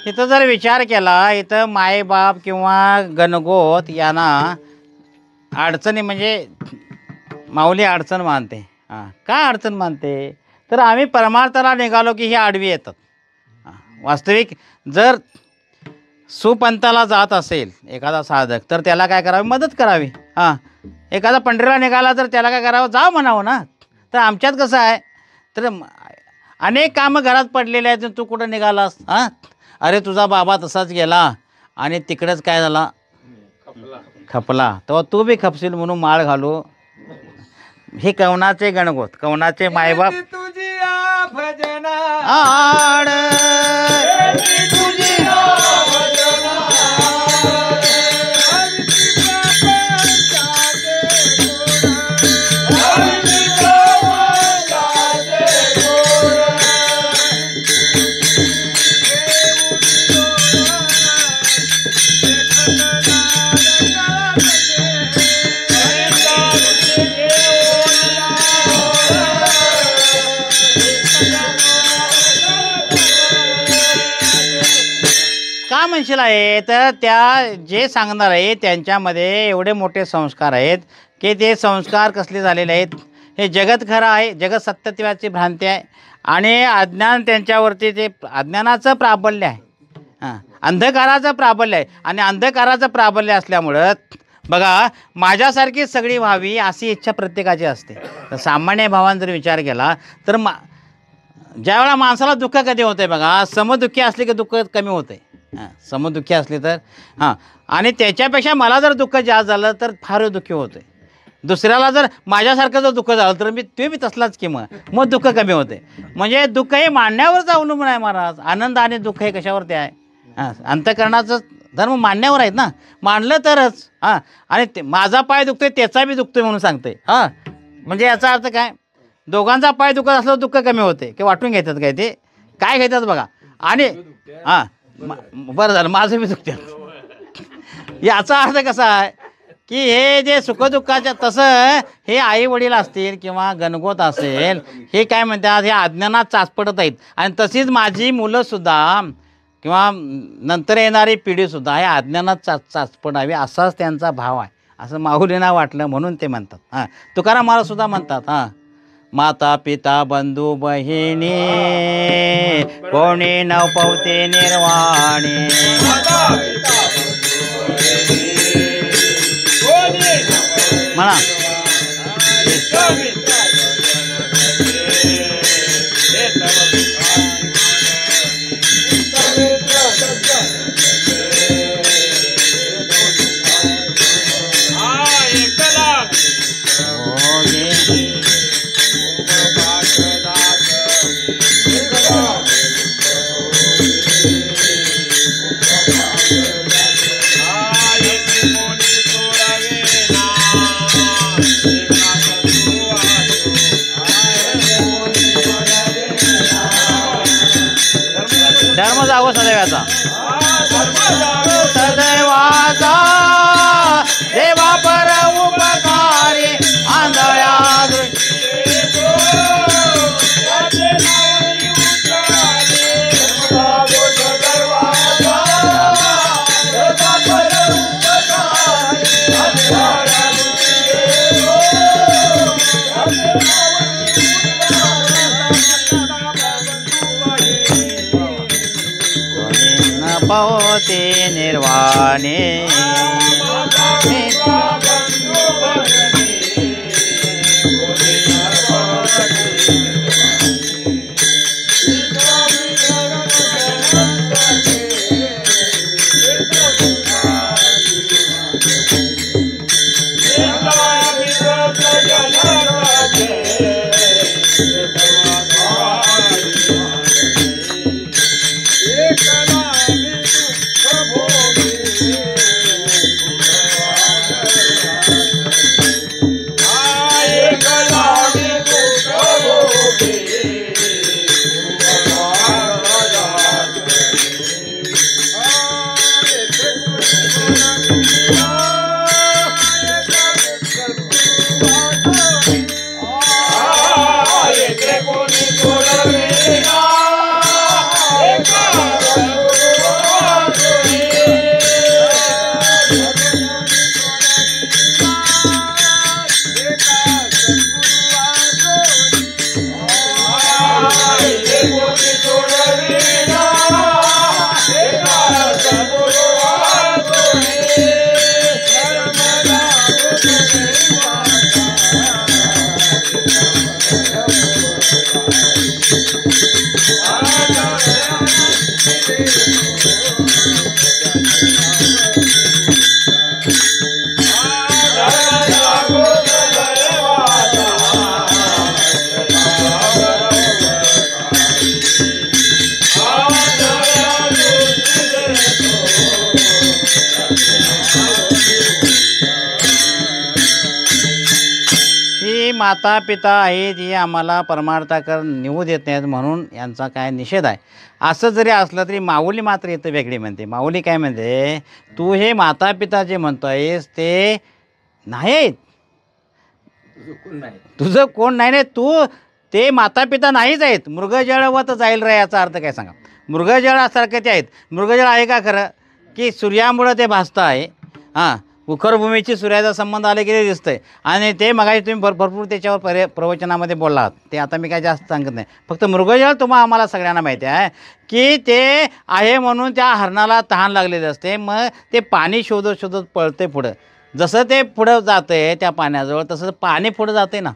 इथं जर विचार केला, इथं मायबाप किंवा गणगोत यांना अडचणी म्हणजे माऊली अडचण मानते. हां, काय अडचण मानते, तर आम्ही परमार्थाला निघालो की ही आडवी येतात. वास्तविक जर सुपंथाला जात असेल एखादा साधक, तर त्याला काय करावे, मदत करावी. हां, एखादा पंढरीला निघाला तर त्याला काय करावं, जा म्हणावं ना. तर आमच्यात कसं आहे, तर अनेक कामं घरात पडलेले आहेत, तू कुठं निघालास, हां, अरे तुझा बाबा तसाच गेला आणि तिकडेच काय झाला, खपला, तेव्हा तू बी खपशील म्हणून माळ घालू. हे कवनाचे गणगोत, कवनाचे मायबाप, तुझी भजना आड तुझी भजना, का म्हणशील आहे, तर त्या जे सांगणार आहे त्यांच्यामध्ये एवढे मोठे संस्कार आहेत की ते संस्कार कसले झालेले आहेत. हे जगत खरं आहे, जगत सत्यत्वाची भ्रांती आहे, आणि अज्ञान त्यांच्यावरती ते अज्ञानाचं प्राबल्य आहे. हां, अंधकाराचं प्राबल्य आहे, आणि अंधकाराचं प्राबल्य असल्यामुळं बघा, माझ्यासारखी सगळी व्हावी अशी इच्छा प्रत्येकाची असते. तर सामान्य भावानं जर विचार केला तर ज्यावेळा माणसाला दुःख कधी होतं आहे बघा, समदुःखी असले की दुःख कमी होते. हां, समदुःखी असले तर हां, आणि त्याच्यापेक्षा मला जर दुःख जास्त झालं तर फार दुःखी होतं आहे. दुसऱ्याला जर माझ्यासारखं जर दुःख झालं तर ते बी तसलाच की मग दुःख कमी होते. म्हणजे दुःख हे मानण्यावरच अवलंबून आहे महाराज. आनंद आणि दुःख हे कशावरती आहे, हां, अंतःकरणाचं धर्म मानण्यावर आहेत ना, मानलं तरच. हां, आणि माझा पाय दुखतोय त्याचा बी दुखतोय म्हणून सांगते. हां, म्हणजे याचा अर्थ काय, दोघांचा पाय दुखत असल्यावर दुःख कमी होते की वाटून घेतात काय, ते काय घेतात बघा. आणि हां, बरं झालं माझं बी दुखते. याचा अर्थ कसा आहे की हे जे सुखदुःखाच्या तसं हे आई वडील असतील किंवा गणगोत असेल, हे काय म्हणतात, हे अज्ञानात चाचपडत आहेत. आणि तशीच माझी मुलंसुद्धा किंवा नंतर येणारी पिढीसुद्धा हे अज्ञानात चाचपडावी असाच त्यांचा भाव आहे, असं माऊलींना वाटलं म्हणून ते म्हणतात. हां, तुकाराम महाराज सुद्धा म्हणतात, हां, माता पिता बंधू बहिणी कोणी न पवते निर्वाणी. म्हणा धर्म जागो सदैवाचा, सदैवाचा देवा पर उपकारी आंधळ्या पवते निर्वाणे. माता पिता आहेत हे आम्हाला परमार्थाकर निवू देत नाहीत म्हणून यांचा काय निषेध आहे. असं जरी असलं तरी माऊली मात्र इथं वेगळी म्हणते. माऊली काय म्हणते, तू हे माता पिता जे म्हणतो आहेस ते नाही आहेत, तुझं कोण नाही नाही, तू ते माता पिता नाहीच आहेत. मृगजळवत जाईल रे, याचा अर्थ काय सांगा. मृगजळासारखे ते आहेत. मृगजळ आहे का खरं, की सूर्यामुळं ते भासतं आहे. हां, उखरभूमीची सूर्याचा संबंध आले की ते दिसतंय. आणि ते मगाशी तुम्ही भरपूर त्याच्यावर प्रवचनामध्ये बोलला आहात, ते आता मी काय जास्त सांगत नाही. फक्त मृगजळ तुम्हाला आम्हाला सगळ्यांना माहिती आहे की ते आहे म्हणून त्या हरणाला तहान लागलेली असते. मग ते पाणी शोधत शोधत पळते पुढं. जसं ते पुढं जातं आहे त्या पाण्याजवळ, तसं पाणी पुढं जाते ना.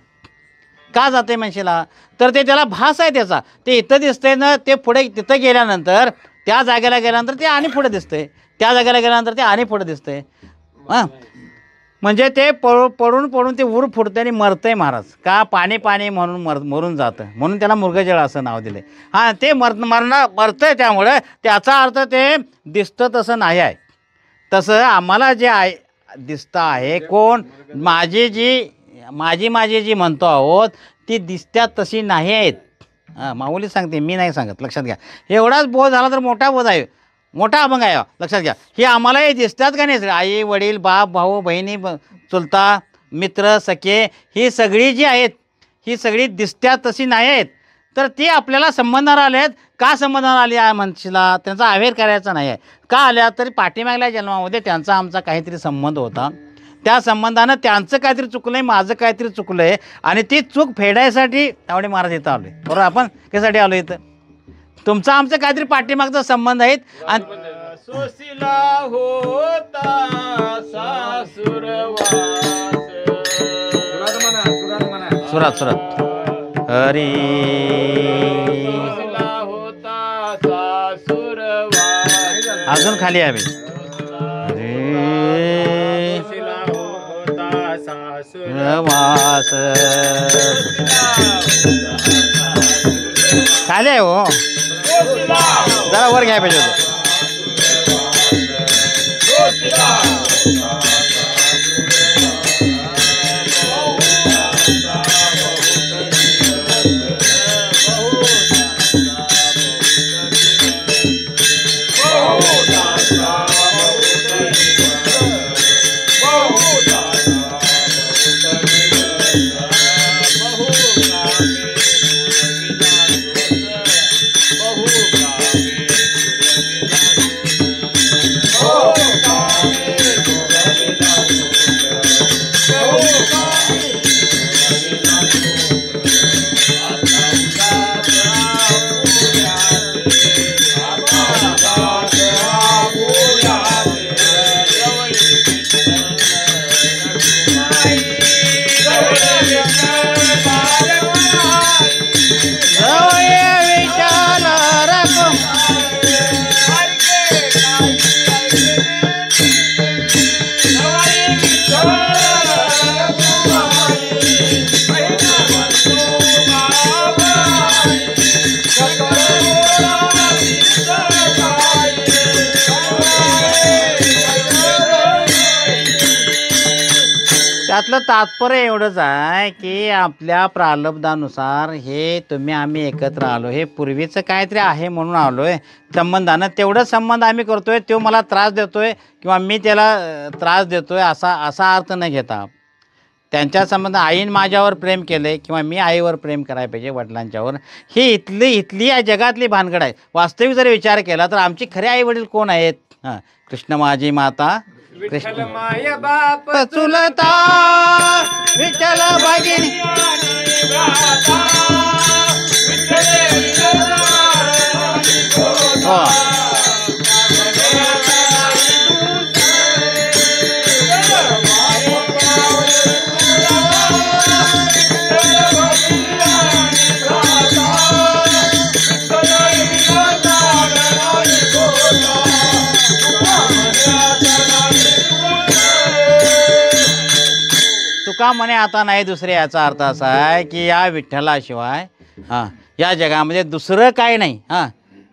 का जाते म्हणशीला, तर ते त्याला भास आहे त्याचा. ते इथं दिसतंय ना, ते पुढे तिथं गेल्यानंतर त्या जागेला गेल्यानंतर ते आणि पुढे दिसतंय, त्या जागेला गेल्यानंतर ते आणि पुढे दिसतंय. हां, म्हणजे ते पडून पडून ते उर फुटतं आणि मरतंय महाराज. का, पाणी पाणी म्हणून मरून जातं, म्हणून त्याला मृगजळ असं नाव दिलं. हां, ते मरतंय, त्यामुळं त्याचा अर्थ ते दिसतं तसं नाही आहे. तसं आम्हाला जे आहे दिसतं आहे, कोण माझी जी म्हणतो आहोत ती दिसत्यात तशी नाही आहेत. हां, माऊली सांगते, मी नाही सांगत, लक्षात घ्या. एवढाच बोध झाला तर मोठा बोध आहे. मोठा अभंग आहे हा, लक्षात घ्या. हे आम्हालाही दिसतात का नाही? आई वडील बाप भाऊ बहिणी चुलता मित्र सखे ही सगळी जी आहेत ही सगळी दिसतात तशी नाही आहेत. तर ती आपल्याला संबंधाला आले आहेत. का संबंधाला आली आहे म्हणशीला? त्यांचा अवेअर करायचा नाही आहे. का आल्या? तर पाठीमागल्या जन्मामध्ये त्यांचा आमचा काहीतरी संबंध होता. त्या संबंधानं त्यांचं काहीतरी चुकलं आहे, माझं काहीतरी चुकलं आहे आणि ती चूक फेडायसाठी तावडे महाराज इथं आलो आहे. बरोबर? आपण कशासाठी आलो इथं? तुमचा आमचं काहीतरी पाठीमागचा संबंध आहेत आणि सोशिला होता सासुरवास सुरात हरी सोशिला होता सासुरवास अजून खाली यावे. सोशिला होता सासुरवास वास खाली आहे हो, जरा वर घ्या पाहिजे होतं. त्यातलं तात्पर्य एवढंच आहे की आपल्या प्रारब्धानुसार हे तुम्ही आम्ही एकत्र आलो, हे पूर्वीचं काहीतरी आहे म्हणून आलो आहे संबंधानं. तेवढंच संबंध आम्ही करतो आहे. तो मला त्रास देतो आहे किंवा मी त्याला त्रास देतो आहे असा अर्थ न घेता त्यांच्या संबंध आईने माझ्यावर प्रेम केलं आहे किंवा मी आईवर प्रेम करायला पाहिजे वडिलांच्यावर, ही इथली या जगातली भानगड आहे. वास्तविक जर विचार केला तर आमची खरे आई वडील कोण आहेत? हां, कृष्ण माझी माता, विठ्ठल माय बाप चुलता, विठ्ठल भगिनी हो. तुका म्हणे आता नाही दुसरे, याचा अर्थ असा आहे की या विठ्ठलाशिवाय या जगामध्ये दुसरं काय नाही.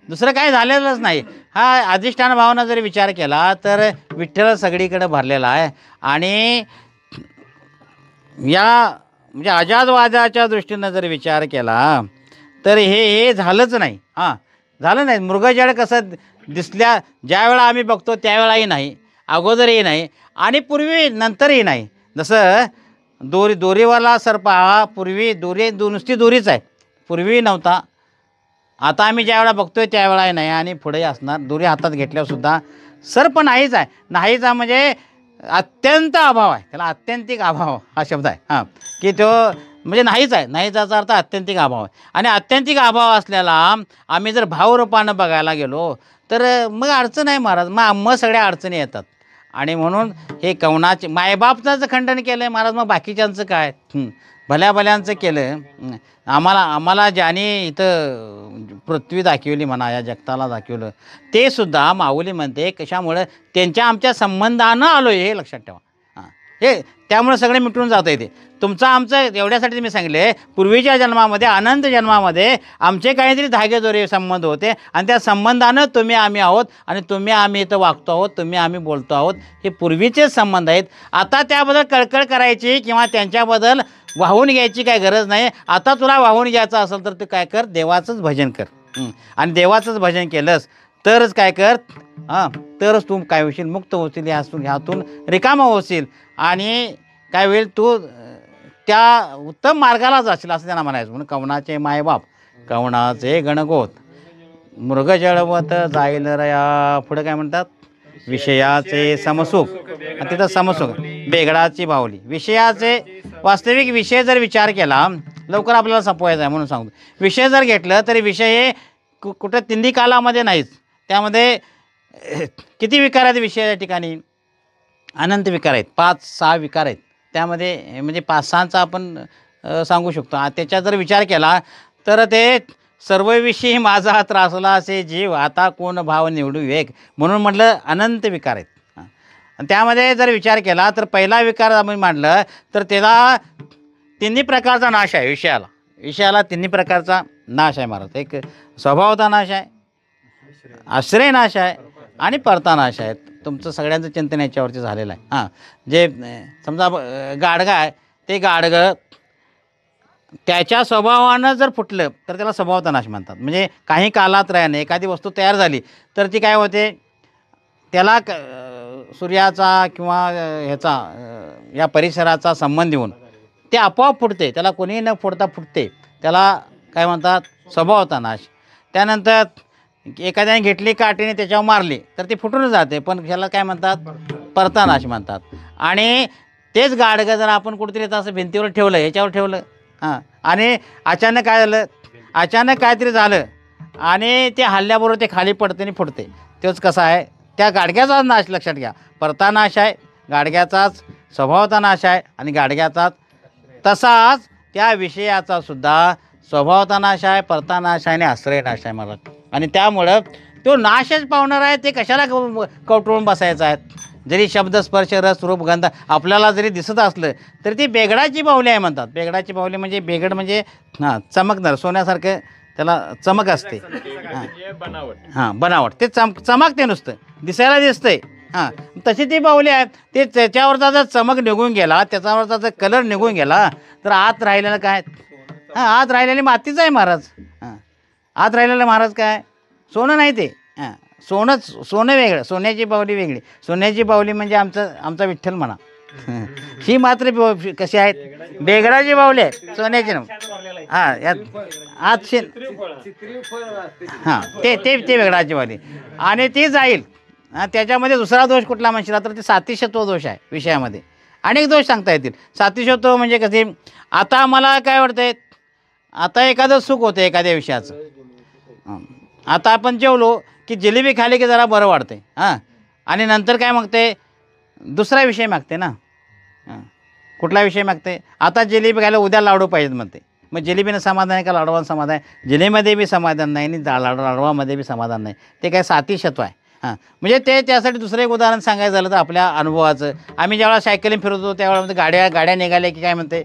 दुसरं काय झालेलंच नाही. अधिष्ठान भावना जर विचार केला तर विठ्ठल सगळीकडे भरलेला आहे. आणि या म्हणजे अजातवादाच्या दृष्टीनं जर विचार केला तर हे झालंच नाही. झालं नाही. मृगजळ कसं दिसल्या ज्यावेळा आम्ही बघतो त्यावेळाही नाही, अगोदरही नाही आणि पूर्वी नंतरही नाही. जसं दोरीवाला सर्प हा पूर्वी नुसती दोरीच आहे, पूर्वी नव्हता. आता आम्ही ज्यावेळा बघतोय त्यावेळाही नाही आणि पुढेही असणार. दोरी हातात घेतल्यासुद्धा सर्प नाहीच आहे. नाहीच आहे म्हणजे अत्यंत अभाव आहे, त्याला आत्यंतिक अभाव हा शब्द आहे. की तो म्हणजे नाहीच आहे. नाहीचाचा अर्थ आत्यंतिक अभाव आहे. आणि आत्यंतिक अभाव असल्याला आम्ही जर भावरूपानं बघायला गेलो तर मग अडचण आहे महाराज, मग सगळ्या अडचणी येतात. आणि म्हणून हे कवनाचे मायबापचं खंडन केलं आहे महाराज, मग बाकीच्यांचं काय? भल्याभल्यांचं केलं. आम्हाला ज्याने इथं पृथ्वी दाखवली म्हणा, या जगताला दाखवलं, ते सुद्धा माऊली म्हणते कशामुळं? त्यांच्या आमच्या संबंधानं आलो आहे, हे लक्षात ठेवा. हे त्यामुळे सगळे मिटून जातं आहे. ते तुमचं आमचं एवढ्यासाठी मी सांगितले, पूर्वीच्या जन्मामध्ये अनंत जन्मामध्ये आमचे काहीतरी धागेदोरे संबंध होते आणि त्या संबंधानं तुम्ही आम्ही आहोत आणि तुम्ही आम्ही इथं वागतो आहोत, तुम्ही आम्ही बोलतो आहोत. हे पूर्वीचेच संबंध आहेत. आता त्याबद्दल कळकळ करायची किंवा त्यांच्याबद्दल वाहून घ्यायची काय गरज नाही. आता तुला वाहून घ्यायचं असेल तर तू काय कर, देवाचंच भजन कर. आणि देवाचंच भजन केलंस तरच काय कर, हां, तरच तू काय होशील, मुक्त होशील, ह्यातून रिकामा होशील आणि काय होईल, तू त्या उत्तम मार्गाला जाशील असं त्यांना म्हणायचं. म्हणून कवनाचे मायबाप कवनाचे गणगोत मृग जळवत जाईल रया. पुढे काय म्हणतात, विषयाचे समसुख, आणि तिथं समसुख बेगडाची बाहुली. विषयाचे वास्तविक विषय जर विचार केला, लवकर आपल्याला संपवायचा आहे म्हणून सांगतो. विषय जर घेतलं तरी विषय हे कुठं तिन्ही कालामध्ये नाहीच. त्यामध्ये किती विकार आहेत विषय या ठिकाणी, अनंत विकार आहेत, 5-6 विकार आहेत त्यामध्ये. म्हणजे 5-6चा आपण सांगू शकतो. त्याचा जर विचार केला तर ते सर्वविषयी माझा त्रासला असे जीव, आता कोण भाव निवडू विवेक, म्हणून म्हटलं अनंत विकार आहेत. आणि त्यामध्ये जर विचार केला तर पहिला विकार आपण मांडलं तर त्याला तिन्ही प्रकारचा नाश आहे. विषयाला तिन्ही प्रकारचा नाश आहे महाराज. एक स्वभावता नाश आहे, आश्रय नाश आहे आणि परता नाश आहे. तुमचं सगळ्यांचं चिंतन याच्यावरती झालेलं आहे. हां, जे समजा गाडगं आहे, ते गाडगं त्याच्या स्वभावानं जर फुटलं तर त्याला स्वभावता नाश म्हणतात. म्हणजे काही कालात राहणे, एखादी वस्तू तयार झाली तर ती काय होते, त्याला सूर्याचा किंवा ह्याचा या परिसराचा संबंध येऊन ते आपोआप फुटते. त्याला कोणीही न फोडता फुटते. त्याला काय म्हणतात, स्वभावता नाश. त्यानंतर एखाद्याने घेतली काठीने त्याच्यावर मारली तर ती फुटून जाते, पण ह्याला काय म्हणतात, परता नाश म्हणतात. आणि तेच गाडगं जर आपण कुठेतरी असं भिंतीवर ठेवलं, ह्याच्यावर ठेवलं, हां, आणि अचानक काय झालं, अचानक काहीतरी झालं आणि ते हल्ल्याबरोबर ते खाली पडते आणि फुटते. तोच कसा आहे, त्या गाडग्याचाच नाश लक्षात घ्या. परता नाश आहे, गाडग्याचाच स्वभावता नाश आहे आणि गाडग्याचाच. तसाच त्या विषयाचा सुद्धा स्वभावता नाश आहे, परता नाश आहे आणि आश्रय नाश आहे मला. आणि त्यामुळं तो नाशच पावणार आहे. ते कशाला कवटळून बसायचं आहे. जरी शब्द स्पर्श रस रूप गंध आपल्याला जरी दिसत असलं तरी ती बेगडाची बाहुली आहे म्हणतात. बेगडाची बाहुली म्हणजे बेगड म्हणजे हां, चमकणार, सोन्यासारखं त्याला चमक असते. हां, बनावट ते चमकते, नुसतं दिसायला दिसतंय. हां, तशी ती बाहुली आहे. ते त्याच्यावरचा जर चमक निघून गेला, त्याच्यावरचा जर कलर निघून गेला तर आत राहिलेलं काय, हां, आत राहिलेली मातीच आहे महाराज. हां, आत राहिलेलं महाराज काय, सोनं नाही ते. हां, सोनं वेगळं, सोन्याची बाहुली वेगळी. सोन्याची बाहुली म्हणजे आमचा विठ्ठल म्हणा. ही मात्र कशी आहेत, बेगडाची बाहुली आहे, सोन्याची ना. हां, यात आत हां, ते वेगडाची बाहुली आणि ती जाईल. त्याच्यामध्ये दुसरा दोष कुठला म्हणशील तर ते सातिशत्व दोष आहे. विषयामध्ये अनेक दोष सांगता येतील. सातिशत्व म्हणजे कसे, आता मला काय वाटतंय, आता एखादं सुख होतं एखाद्या विषयाचं. आता आपण जेवलो की जिलेबी खाली की जरा बरं वाटते. हां, आणि नंतर काय मागते, दुसरा विषय मागते ना. हां, कुठला विषय मागते, आता जिलेबी खायला उद्या लाडू पाहिजेत म्हणते. मग जिलेबीनं समाधान आहे का लाडवानं समाधान आहे? जिलेबीमध्ये बी समाधान नाही आणि लाडवामध्ये बी समाधान नाही. ते काय सातिशत्व आहे. हां, म्हणजे त्यासाठी दुसरं एक उदाहरण सांगायचं झालं तर आपल्या अनुभवाचं, आम्ही ज्यावेळेला सायकलिंग फिरत होतो त्यावेळेला गाड्या निघाल्या की काय म्हणते,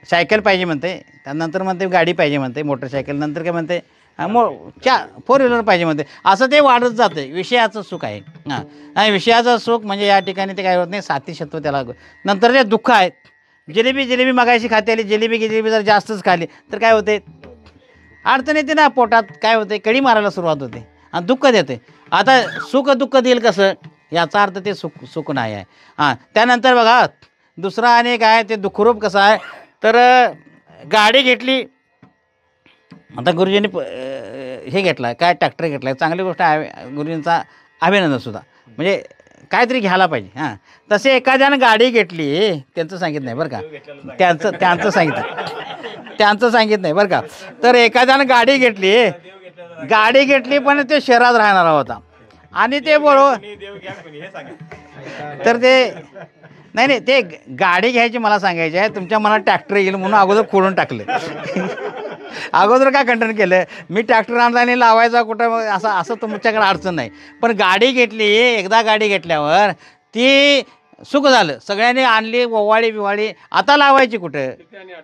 सायकल पाहिजे म्हणते, त्यानंतर म्हणते गाडी पाहिजे म्हणते, मोटरसायकल, नंतर काय म्हणते 4 व्हीलर पाहिजे म्हणते. असं ते वाढत जातं. विषयाचं सुख आहे. हां, आणि विषयाचं सुख म्हणजे या ठिकाणी ते काय होत नाही, सातिशत्व त्याला. नंतर ते दुःख आहेत. जिलेबी मगाशी खाते आली, जिलेबी जर जास्तच खाली तर काय होते, अडचण येते ना पोटात, काय होते, कडी मारायला सुरुवात होते आणि दुःख देते. आता सुख दुःख देईल कसं, याचा अर्थ ते सुख नाही आहे. हां, त्यानंतर बघा दुसरा आणि काय, ते दुःखरूप कसं आहे तर गाडी घेतली, आता गुरुजींनी हे घेतला काय, ट्रॅक्टर घेतला, चांगली गोष्ट आहे, गुरुजींचा अभिनंदनसुद्धा. म्हणजे काहीतरी घ्यायला पाहिजे. हां, तसे एखाद्यानं गाडी घेतली, त्यांचं सांगितलं नाही बरं का, त्यांचं सांगितलं नाही बरं का. तर एखाद्यानं गाडी घेतली पण ते शहरात राहणारा होता आणि ते तर ते नाही ते गाडी घ्यायची मला सांगायची आहे, तुमच्या मनात ट्रॅक्टर येईल म्हणून अगोदर खोडून टाकलं. अगोदर काय कंटन केलं, मी ट्रॅक्टर आणला आणि लावायचा कुठं, असं तुमच्याकडे अडचण नाही. पण गाडी घेतली, एकदा गाडी घेतल्यावर ती सुख झालं, सगळ्यांनी आणली ओवाळी बिवाळी, आता लावायची कुठं,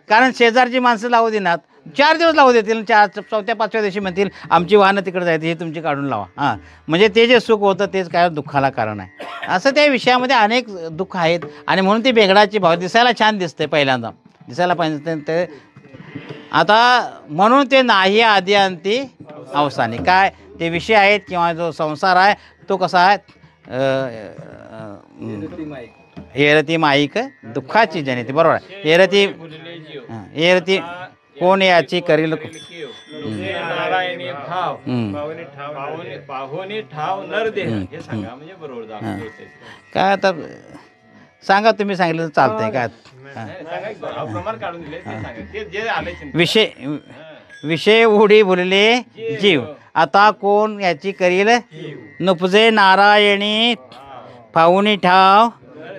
कारण शेजारची माणसं लावू देणार, 4 दिवस लावू देतील, 4-5व्या दिवशी म्हणतील आमची वाहनं तिकडे जायची, हे तुमची काढून लावा. हां, म्हणजे ते जे सुख होतं तेच काय दुःखाला कारण आहे. असं त्या विषयामध्ये अनेक दुःख आहेत. आणि म्हणून ती बेगडाची भाव दिसायला छान दिसते, पहिल्यांदा दिसायला पाहिजे ते. आता म्हणून ते नाही आधी अंती अवसानी, काय ते विषय आहेत किंवा जो संसार आहे तो कसा आहे एरती माईक दुःखाची जनिती, बरोबर आहे. एरती बोलले जीव एरती कोण याची करील नारायणी भाव पाहुणे ठाव नर देह हे सांगा म्हणजे बरोबर दाखवते. काय आता सांगा, तुम्ही सांगितलं तर चालतंय काय. प्रमाण काढून दिले ते सांगा, ते जे आले चिंता. विषय उडी बोलले जीव, आता कोण याची करील नुपजे नारायणी पाहुणी ठाव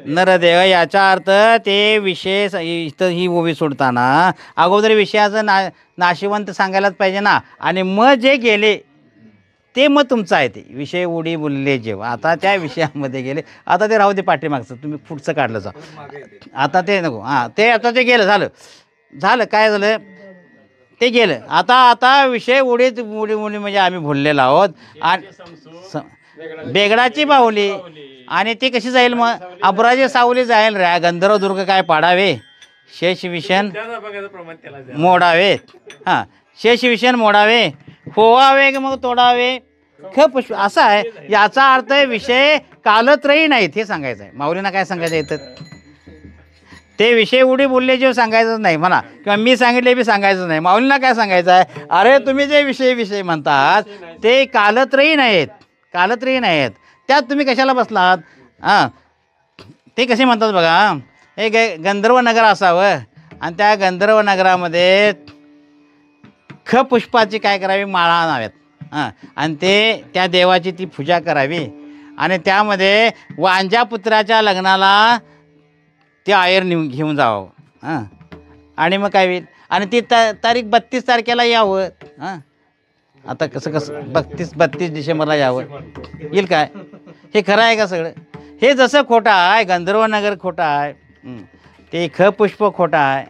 नरदेव. याचा अर्थ ते विषय इथं ही ओवी सोडताना अगोदर विषयाचं नाशिवंत सांगायलाच पाहिजे ना, आणि मग जे गेले ते मग तुमचं आहे. ते विषय उडी बोलले जेव, आता त्या विषयामध्ये गेले. आता ते राहू दे पाठीमागचं, तुम्ही पुढचं काढलं जा, आता ते नको. हां, ते आता ते गेलं, झालं काय झालं ते गेलं. आता विषय उडी म्हणजे आम्ही बोललेलो आहोत. आणि बेगडाची बाहुली, आणि ती कशी जाईल मग? अबराजे सावली जाईल रे, गंधर्व दुर्ग काय पाडावे, शेषविषण मोडावे. हां, शेषविषण मोडावे, होवावे मग तोडावे पुष्प, असा आहे. याचा अर्थ विषय कालत्रयी नाहीत हे सांगायचं आहे. माऊलींना काय सांगायचं येतं? ते विषय उडी बोलले जे सांगायचंच नाही म्हणा, किंवा मी सांगितले बी सांगायचं नाही. माऊलींना काय सांगायचं आहे? अरे तुम्ही जे विषय म्हणतात ते कालत्रयी नाहीत, त्यात तुम्ही कशाला बसलात? हां, ते कसे म्हणतात बघा, हे गंधर्व नगर असावं, आणि त्या गंधर्व नगरामध्ये पुष्पाची काय करावी, माळा आणाव्यात. हां, आणि ते त्या देवाची ती पूजा करावी, आणि त्यामध्ये वांजापुत्राच्या लग्नाला ते आयर घेऊन जावं. हां, आणि मग काय होईल? आणि ती तारीख 32 तारखेला यावं. हां, आता कसं 32 डिसेंबरला यावं, येईल काय? हे खरं आहे का सगळं? हे जसं खोटं आहे, गंधर्वनगर खोटं आहे, ते पुष्प खोटं आहे,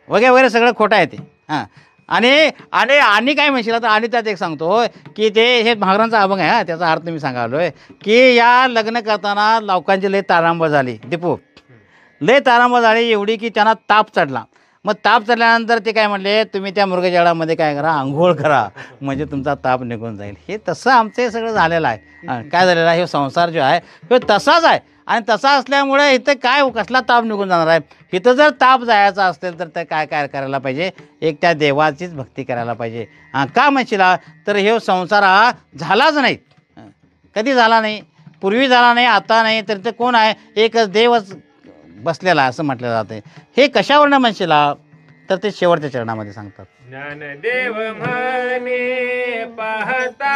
वगैरे सगळं खोटं आहे ते. हां, आणि काय म्हणशील तर, आणि त्यात एक सांगतो की ते हे महाराजांचा अभंग आहे. त्याचा अर्थ मी सांगालो आहे की या लग्न करताना लोकांची लय तारांब झाली, दीपू लय तारांब झाली एवढी की त्यांना ताप चढला. मग ताप चढल्यानंतर ते काय म्हणले, तुम्ही त्या मृगजळामध्ये काय करा, आंघोळ करा, म्हणजे तुमचा ताप निघून जाईल. हे तसं आमचं हे सगळं झालेलं आहे. काय झालेलं आहे, हे संसार जो आहे तो तसाच आहे, आणि तसा असल्यामुळे इथं काय कसला ताप निघून जाणार आहे? इथं जर ताप जायचा असेल तर ते काय करायला पाहिजे? एक त्या देवाचीच भक्ती करायला पाहिजे. हां, का म्हणशील तर हे संसार हा झालाच नाही, कधी झाला नाही, पूर्वी झाला नाही, आता नाही, तर ते कोण आहे? एकच देवच बसलेला असं म्हटलं जातं. हे कशावरनं म्हणशील तर ते शेवटच्या चरणामध्ये सांगतात. ज्ञानदेव म्हणे पाहता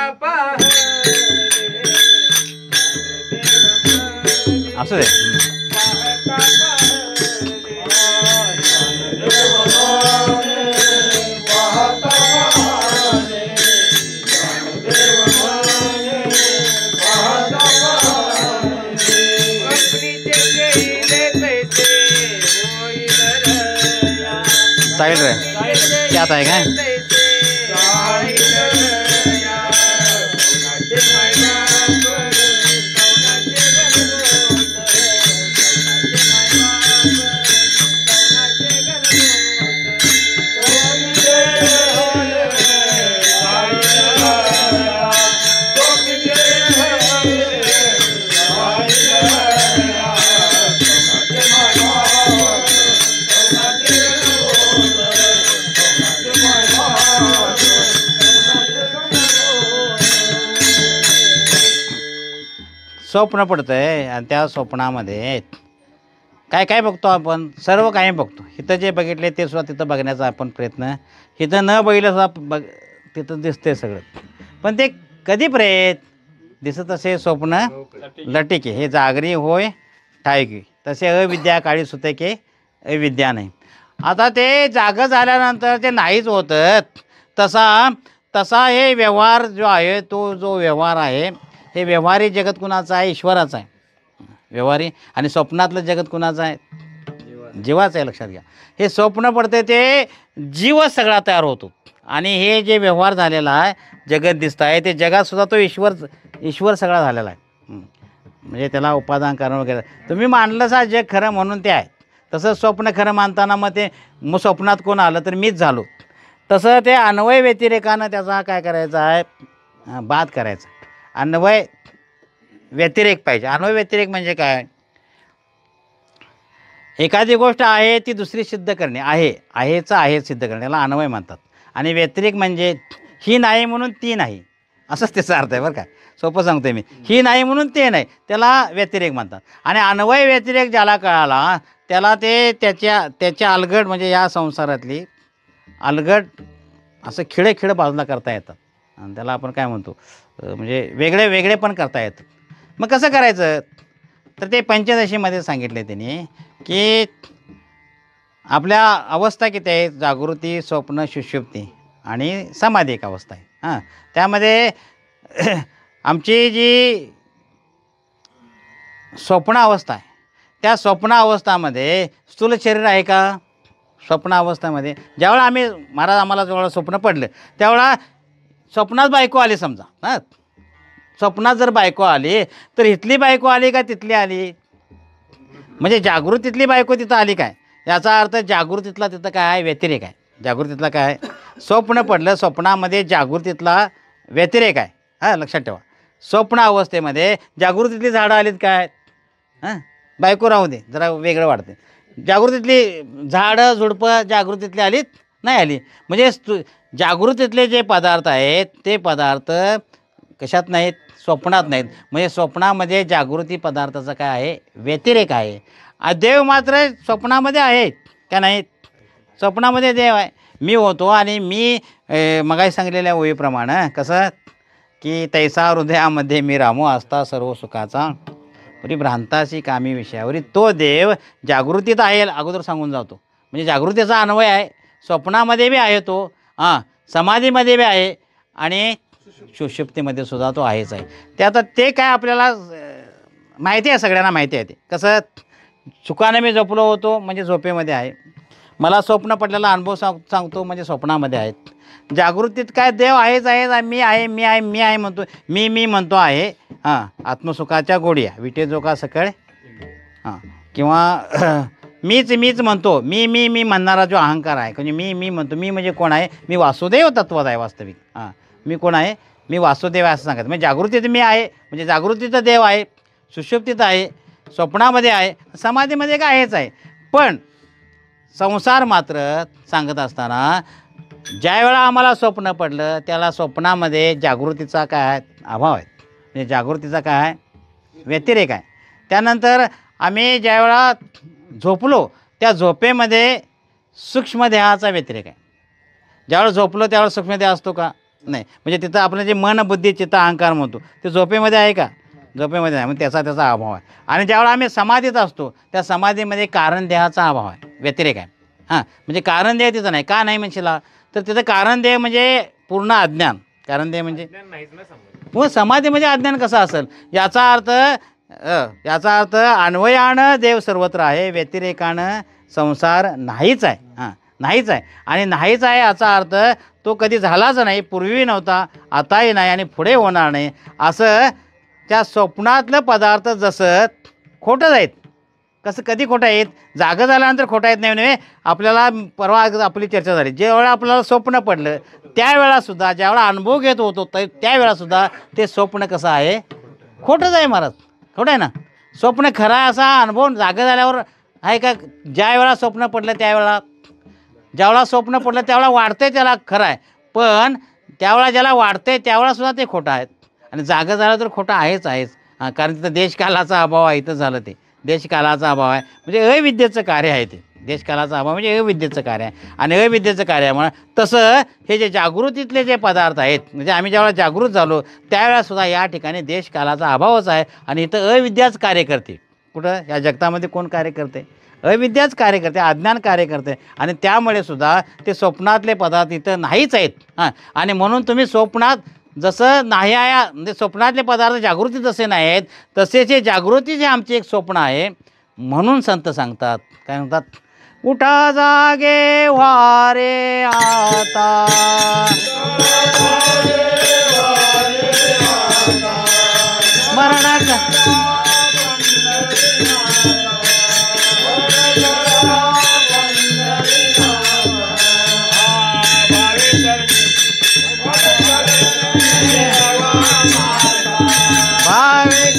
असू दे. चालेल रे, त्यात आहे काय? स्वप्न पडतं आहे, आणि त्या स्वप्नामध्ये काय बघतो आपण? सर्व काही बघतो. इथं जे बघितले ते सुद्धा तिथं बघण्याचा आपण प्रयत्न, इथं न बघितलं सुद्धा तिथं दिसते सगळं. पण ते कधी दिसत असे स्वप्न लटिके, हे जागरी होय ठायकी, तसे अविद्या काळी सुतके अविद्या नाही. आता ते जागं झाल्यानंतर ते नाहीच होतं. तसा हे व्यवहार जो आहे, तो जो व्यवहार आहे, हे व्यवहारी जगत कुणाचं आहे? ईश्वराचं आहे व्यवहारी. आणि स्वप्नातलं जगत कुणाचं आहे? जीवाचं आहे. लक्षात घ्या, हे स्वप्न पडते ते जीवच सगळा तयार होतो, आणि हे जे व्यवहार झालेला आहे, जगत दिसतं आहे, ते जगातसुद्धा तो ईश्वर सगळा झालेला आहे. म्हणजे त्याला उपादान कारण वगैरे तुम्ही मानलं सा जग खरं म्हणून ते आहे. तसं स्वप्न खरं मानताना मग स्वप्नात कोण आलं तर मीच झालो. तसं ते अन्वय व्यतिरेकानं त्याचा काय करायचा आहे? बाद करायचा. अन्वय व्यतिरेक पाहिजे. अन्वय व्यतिरेक म्हणजे काय? एखादी गोष्ट आहे ती दुसरी सिद्ध करणे, आहेचं आहे सिद्ध करणे, याला अन्वय म्हणतात. आणि व्यतिरेक म्हणजे ही नाही म्हणून ती नाही, असंच त्याचा अर्थ आहे बरं का. सोपं सांगतो मी, ही नाही म्हणून ते नाही, त्याला व्यतिरेक म्हणतात. आणि अन्वय व्यतिरेक ज्याला कळाला त्याला ते त्याच्या अलगड म्हणजे या संसारातली अलगड असं खिळे बाजूला करता येतात. आणि त्याला आपण काय म्हणतो म्हणजे वेगळे पण करता येतात. मग कसं करायचं? तर ते पंचदशीमध्ये सांगितले त्यांनी की आपल्या अवस्था किती आहेत? जागृती, स्वप्न, सुषुप्ती आणि समाधी एक अवस्था आहे. हां, त्यामध्ये आमची जी स्वप्न अवस्था आहे त्या स्वप्न अवस्थामध्ये स्थूल शरीर आहे का? स्वप्न अवस्थेमध्ये ज्यावेळा महाराज आम्हाला जेव्हा स्वप्न पडलं त्यावेळा स्वप्नात बायको आली समजा. हां, स्वप्नात जर बायको आली तर इथली बायको आली का तिथली आली? म्हणजे जागृतीतली बायको तिथं आली काय? याचा अर्थ जागृतीतला तिथं काय आहे? व्यतिरेक आहे. जागृतीतला काय आहे? स्वप्न पडलं, स्वप्नामध्ये जागृतीतला व्यतिरेक आहे. हां, लक्षात ठेवा. स्वप्न अवस्थेमध्ये जागृतीतली झाडं आलीत काय? हां, बायको राहू दे, जरा वेगळं वाटते. जागृतीतली झाडं झुडपं जागृतीतली आलीत नाही आली. म्हणजे जागृतीतले जे पदार्थ आहेत ते पदार्थ कशात नाहीत? स्वप्नात नाहीत. म्हणजे स्वप्नामध्ये जागृती पदार्थाचा काय आहे? व्यतिरेक आहे. देव मात्र स्वप्नामध्ये आहेत का नाहीत? स्वप्नामध्ये देव आहे. मी होतो आणि मी मगाशी सांगलेल्या ओळीप्रमाणे कसं की तैसा हृदयामध्ये मी रामो असता सर्व सुखाचा पुरी भ्रांतासी कामी विषयावरी. तो देव जागृतीत आहे अगोदर सांगून जातो. म्हणजे जागृतीचा अन्वय आहे. स्वप्नामध्ये बी आहे तो, हां, समाधीमध्ये बी आहे आणि सुषुप्तीमध्ये सुद्धा तो आहेच आहे. ते आता ते काय आपल्याला माहिती आहे, सगळ्यांना माहिती आहे. ते कसं सुखाने मी झोपलो होतो म्हणजे झोपेमध्ये आहे. मला स्वप्न पडलेला अनुभव सांगतो म्हणजे स्वप्नामध्ये आहेत. जागृतीत काय देव आहेच आहे. मी आहे म्हणतो, मी म्हणतो आहे. हां, आत्मसुखाच्या गोड्या विटे जो का सकळ. हां, किंवा मीच म्हणतो, मी म्हणणारा जो अहंकार आहे. म्हणजे मी म्हणतो, मी म्हणजे कोण आहे? मी वासुदेव तत्वात आहे वास्तविक. हां, मी कोण आहे? मी वासुदेव आहे असं सांगत. म्हणजे जागृतीत मी आहे म्हणजे जागृतीत देव आहे, सुषुप्तीत आहे, स्वप्नामध्ये आहे, समाधीमध्ये काय आहेच आहे. पण संसार मात्र सांगत असताना ज्या वेळा आम्हाला स्वप्न पडलं त्याला स्वप्नामध्ये जागृतीचा काय अभाव आहे. म्हणजे जागृतीचा काय व्यतिरेक आहे. त्यानंतर आम्ही ज्यावेळा झोपलो त्या झोपेमध्ये सूक्ष्मदेहाचा व्यतिरेक आहे. ज्यावेळेला झोपलो त्यावेळेला सूक्ष्मदेह असतो का? नाही. म्हणजे तिथं आपलं जे मन, बुद्धी, चित्त, अहंकार म्हणतो ते झोपेमध्ये आहे का? झोपेमध्ये आहे. मग त्याचा अभाव आहे. आणि ज्यावेळेला आम्ही समाधीत असतो त्या समाधीमध्ये कारणदेहाचा अभाव आहे, व्यतिरेक आहे. हां, म्हणजे कारणदेह तिथं नाही. का नाही म्हणशीला? तर तिथं कारणदेह म्हणजे पूर्ण अज्ञान. कारणदेह म्हणजे मग समाधीमध्ये अज्ञान कसं असेल? याचा अर्थ अन्वयानं देव सर्वत्र आहे, व्यतिरेकानं संसार नाहीच आहे. हां, नाहीच आहे. आणि नाहीच आहे याचा अर्थ तो कधी झालाच नाही, पूर्वी नव्हता, आताही नाही आणि पुढे होणार नाही. असं त्या स्वप्नातलं पदार्थ जसं खोटं आहेत. कसं कधी खोटं आहेत? जागं झाल्यानंतर खोटं आहेत नाही नव्हे. आपल्याला परवा आपली चर्चा झाली, ज्यावेळा आपल्याला स्वप्न पडलं त्यावेळासुद्धा ज्यावेळा अनुभव घेत होतो त्यावेळासुद्धा ते स्वप्न कसं आहे? खोटंच आहे महाराज. खोटं आहे ना? स्वप्न खरं आहे असा अनुभव जागं झाल्यावर आहे का? ज्या वेळा स्वप्न पडलं ज्यावेळा स्वप्न पडलं त्यावेळा वाढतंय त्याला खरं आहे. पण त्यावेळा ज्याला वाढतंय त्यावेळासुद्धा ते खोटं आहेत. आणि जागं झालं तर खोटं आहेच. हां, कारण तिथं देशकालाचा अभाव आहे. इथं झालं ते देशकालाचा अभाव आहे. म्हणजे अविद्येचं कार्य आहे ते. देशकालाचा अभाव म्हणजे अविद्येचं कार्य आहे. आणि अविद्येचं कार्यामुळे तसं हे जे जागृतीतले जे पदार्थ आहेत म्हणजे आम्ही ज्यावेळेला जागृत झालो त्यावेळेलासुद्धा या ठिकाणी देशकालाचा अभावच आहे. आणि इथं अविद्याच कार्य करते. कुठं या जगतामध्ये कोण कार्य करते? अविद्याच कार्य करते, अज्ञान कार्य करते. आणि त्यामुळे सुद्धा ते स्वप्नातले पदार्थ इथं नाहीच आहेत. हां, आणि म्हणून तुम्ही स्वप्नात जसं नाही आहे म्हणजे स्वप्नातले पदार्थ जागृती जसे नाही आहेत तसेच हे जागृती जे आमचे एक स्वप्न आहे. म्हणून संत सांगतात, काय म्हणतात? उठा जागे वारे आता मरणाचा भावे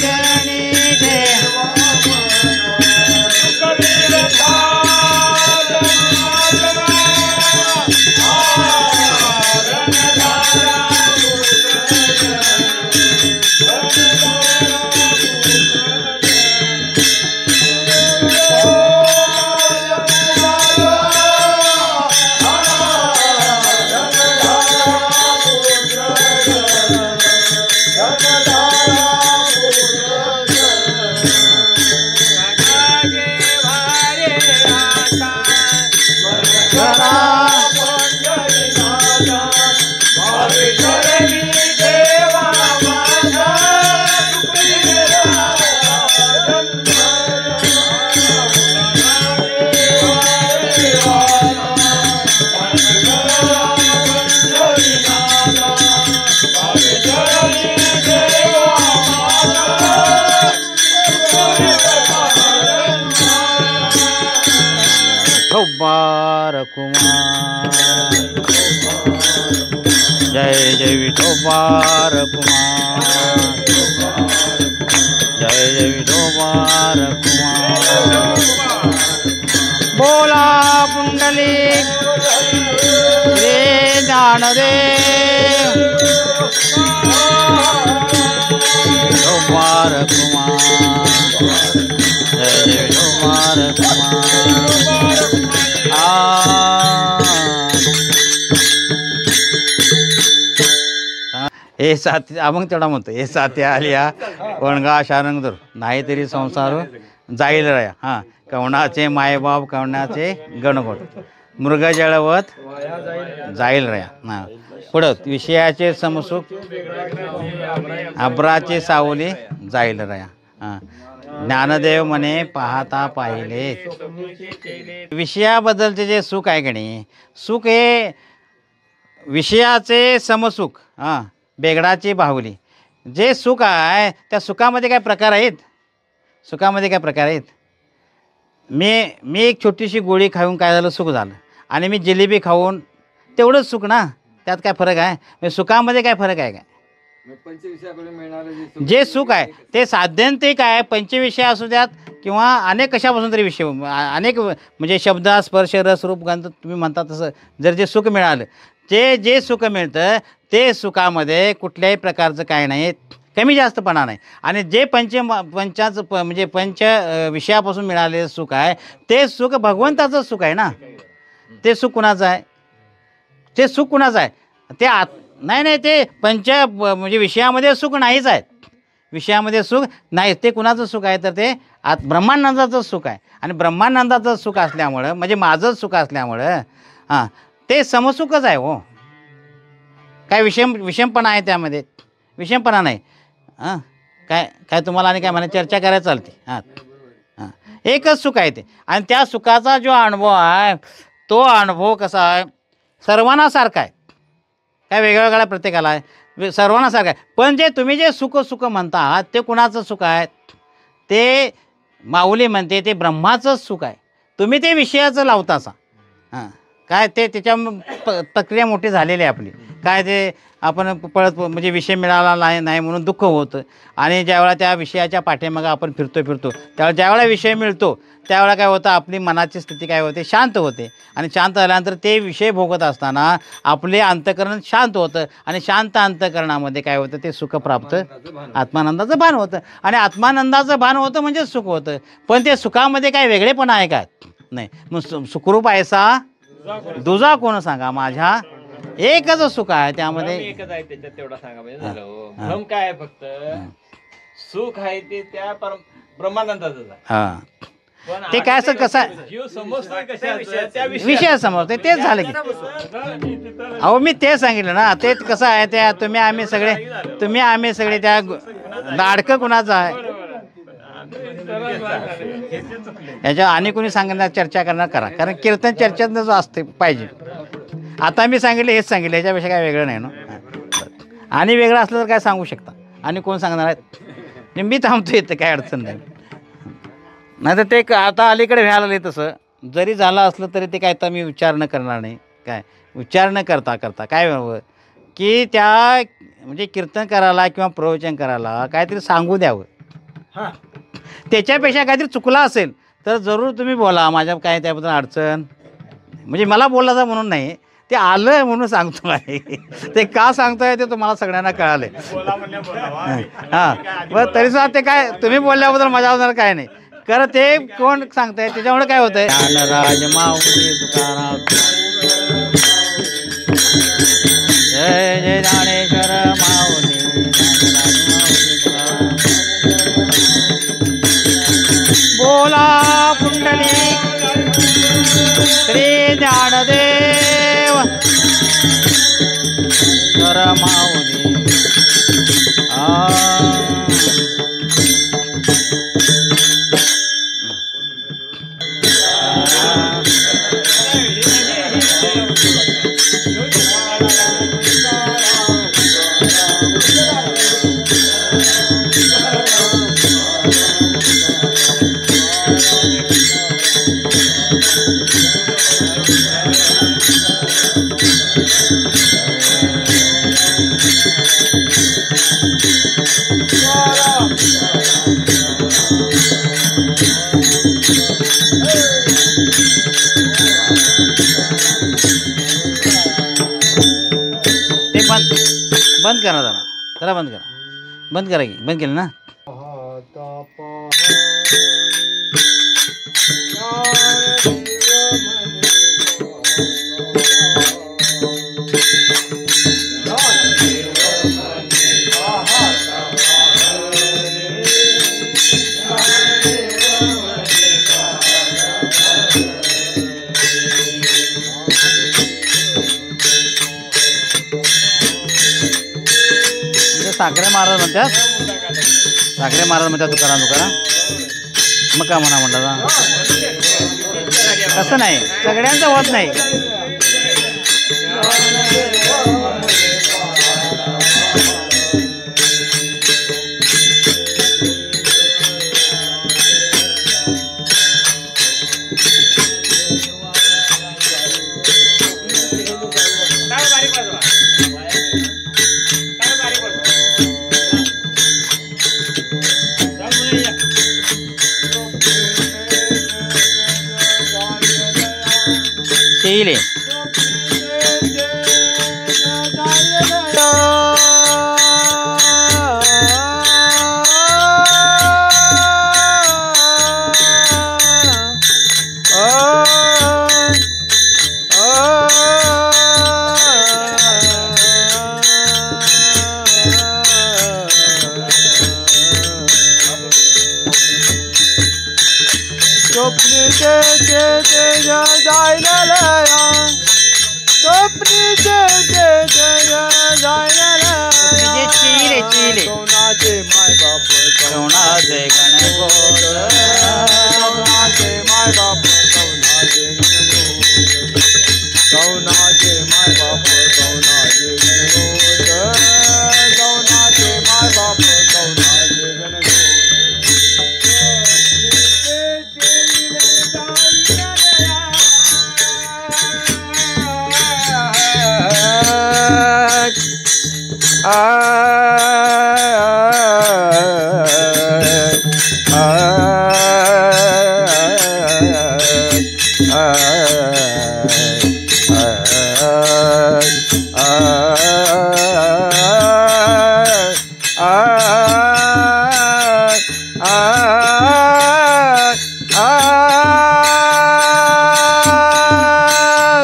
कुमार, जय जय विठोबार कुमार, जय जय विठोबार कुमार. बोला पुंडलिक रे ज्ञानदेव विठोबार कुमार, जय जय विठोबार कुमार. हे साथी मग तेवढा म्हणतो, हे साथ्या आलिया वणगा शारंगदूर नाही तरी संसार जाईल राया. हां, कवणाचे मायबाप कवणाचे गणगोट, मृग जळवत जाईल राया. हां, पुढं विषयाचे समसुख अब्राचे सावली जाईल राया. हां, ज्ञानदेव म्हणे पाहता पाहिले. विषयाबद्दलचे जे सुख आहे की नाही, सुख हे विषयाचे समसुख, हां, बेगडाची बाहुली. जे सुख आहे त्या सुखामध्ये काय प्रकार आहेत, सुखामध्ये काय प्रकार आहेत. मी एक छोटीशी गोळी खाऊन काय झालं, सुख झालं. आणि मी जिलेबी खाऊन तेवढंच सुख ना, त्यात काय फरक आहे. म्हणजे सुखामध्ये काय फरक आहे काय. जे सुख आहे ते साध्यंतिक आहे, पंचविषय असू द्यात किंवा अनेक कशापासून तरी विषय, अनेक म्हणजे शब्द स्पर्श रस रूप गंध तुम्ही म्हणता तसं. जर जे सुख मिळालं, जे सुख मिळतं ते सुखामध्ये कुठल्याही प्रकारचं काय नाही, कमी जास्तपणा नाही. आणि जे म्हणजे पंच विषयापासून मिळालेलं सुख आहे ते सुख भगवंताचं सुख आहे ना. ते सुख कुणाचं आहे, ते सुख कुणाचं आहे. ते नाही ते म्हणजे विषयामध्ये सुख नाहीच आहे, विषयामध्ये सुख नाही. ते कुणाचं सुख आहे तर ते ब्रह्मानंदाचं सुख आहे. आणि ब्रह्मानंदाचं सुख असल्यामुळं म्हणजे माझंच सुख असल्यामुळं हां, ते समसुखच आहे. हो, काय विषमपणा आहे त्यामध्ये, विषमपणा नाही. हां, काय तुम्हाला आणि काय म्हणा चर्चा करायला चालते. हां हां, एकच सुख आहे ते. आणि त्या सुखाचा जो अनुभव आहे तो अनुभव कसा आहे, सर्वांना सारखा आहे, काय वेगळ्या वेगळ्या प्रत्येकाला आहे, सर्वांना सारखं आहे. पण जे तुम्ही जे सुख म्हणता ते कुणाचं सुख आहे, ते माऊली म्हणते ते ब्रह्माचंच सुख आहे. तुम्ही ते विषयाचं लावतासा. हां, काय ते त्याच्या प्रक्रिया मोठी झालेली आहे आपली. काय ते आपण पळत म्हणजे विषय मिळाला नाही म्हणून दुःख होतं. आणि ज्यावेळा त्या विषयाच्या पाठीमागं आपण फिरतो त्यावेळेला ज्यावेळेला विषय मिळतो त्यावेळेला काय होतं, आपली मनाची स्थिती काय होते, शांत होते. आणि शांत झाल्यानंतर ते विषय भोगत असताना आपले अंतःकरण शांत होतं. आणि शांत अंतःकरणामध्ये काय होतं, ते सुख प्राप्त आत्मानंदाचं भान होतं. आणि आत्मानंदाचं भान होतं म्हणजे सुख होतं. पण ते सुखामध्ये काय वेगळेपणा आहे का, नाही. मग सुखरूप ऐसा दुजा कोण सांगा, माझ्या एकच सुख आहे त्यामध्ये, एकच आहे त्याच्यात, तेवढा सांगा म्हणजे झालं. भ्रम काय आहे, फक्त सुख आहे ते त्या ब्रह्मानंदाचंच आहे. हां, ते काय असं कसं आहे, जीव समजतोय कशा त्या विषय समजते तेच झालं की. अहो मी ते सांगितलं ना, ते कसं आहे त्या तुम्ही आम्ही सगळे त्या लाडकं कुणाचं आहे याच्या आणि कोणी सांगणार चर्चा करणार करा. कारण कीर्तन चर्चेतनं जो असते पाहिजे. आता मी सांगितलं हेच सांगितलं, याच्यापेक्षा काय वेगळं नाही ना. आणि वेगळं असलं तर काय सांगू शकता, आणि कोण सांगणार आहेत. मी थांबतो इथं, काय अडचण नाही. नाही तर ते आता अलीकडे व्हायला लागले तसं जरी झालं असलं तरी ते काय तर मी विचार न करणार नाही. काय विचार न करता काय व्हावं की त्या म्हणजे कीर्तन करायला किंवा प्रवचन करायला काहीतरी सांगू द्यावं. हां, त्याच्यापेक्षा काहीतरी चुकला असेल तर जरूर तुम्ही बोला, माझ्या काय त्याबद्दल अडचण म्हणजे मला बोलायचं म्हणून नाही, ते आलं म्हणून सांगतो आहे. ते का सांगतोय ते तुम्हाला सगळ्यांना कळालं आहे. हां, बरं तरीसुद्धा ते काय तुम्ही बोलल्याबद्दल माझ्याबद्दल काय नाही. खरं ते कोण सांगताय त्याच्यामुळे काय होतंय, ज्ञानराज माऊली तुकाराम जय जय ज्ञानेश्वर माऊली, ज्ञानराज माऊली तुकाराम. बोला पुंडलिक श्री ज्ञानदेव कर माऊली. बंद करा जरा, जरा बंद करा, बंद करा की, बंद केलं ना. साखरे महाराज म्हणतात, साखरे महाराज म्हणतात तुकाराम. मग का म्हणा म्हटलं, तसं नाही, सगळ्यांचं होत नाही. शेईले कौनाचे माय बाप कवणाचे गणगोत, कौनाचे माय बाप कौनाचे गणगोत, कौनाचे माय बाप कौनाचे गणगोत, कौनाचे माय बाप कौनाचे गणगोत.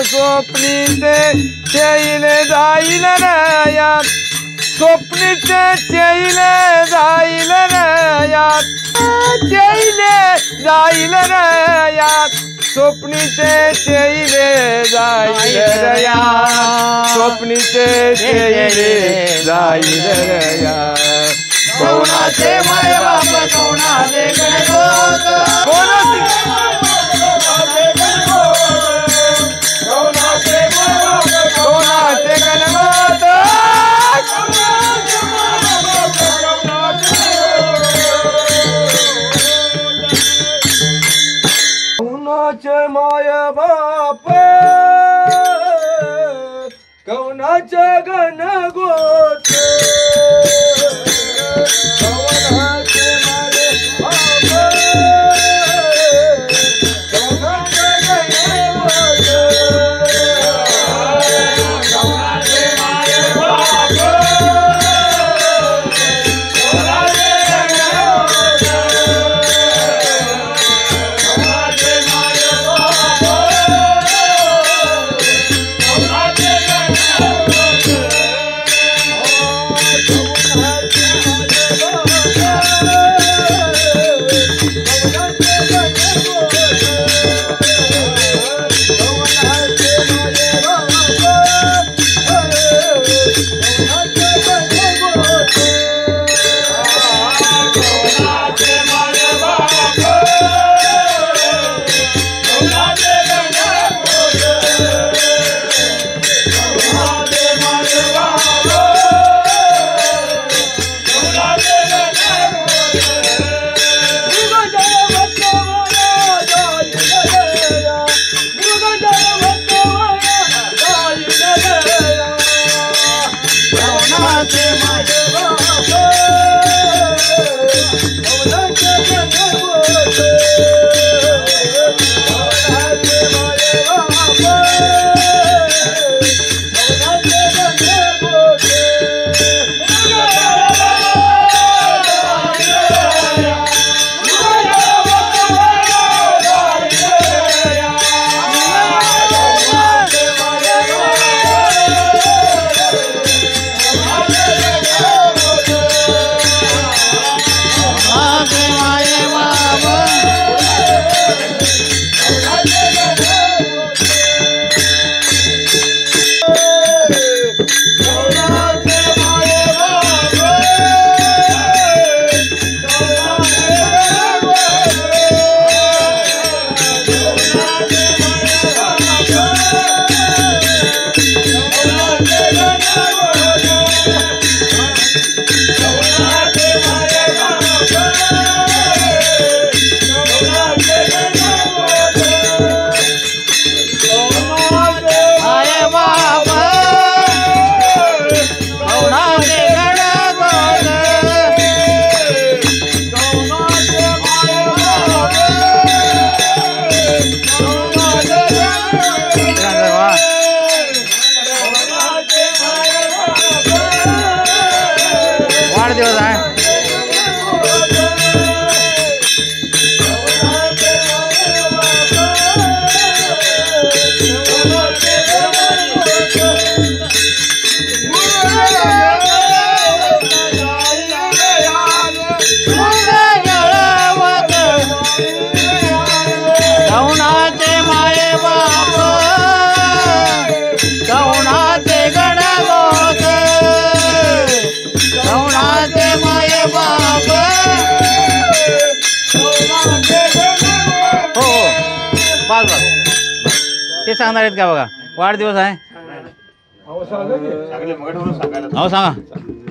स्वप्नीचे चैले जाईल रयात, स्वप्नीचे चैले जाईल रयात, चैले जाईल रयात, स्वप्नीचे चैले जाईल रयात, स्वप्नीचे चैले जाईल रयात. कवणाचे माय बाप कवणाचे गणगोत, कौनाचे गणगोत, कौनाचे माय बाप कौनाचे गणगोत, कौनाचे माय बाप कौनाचे गणगोत, कौनाचे माय बाप कौनाचे गणगोत, कौनाचे माय बाप कौनाचे गणगोत. ते सांगणार आहेत का बघा वाढदिवस आहे अहो सांगा की. अहो सांगा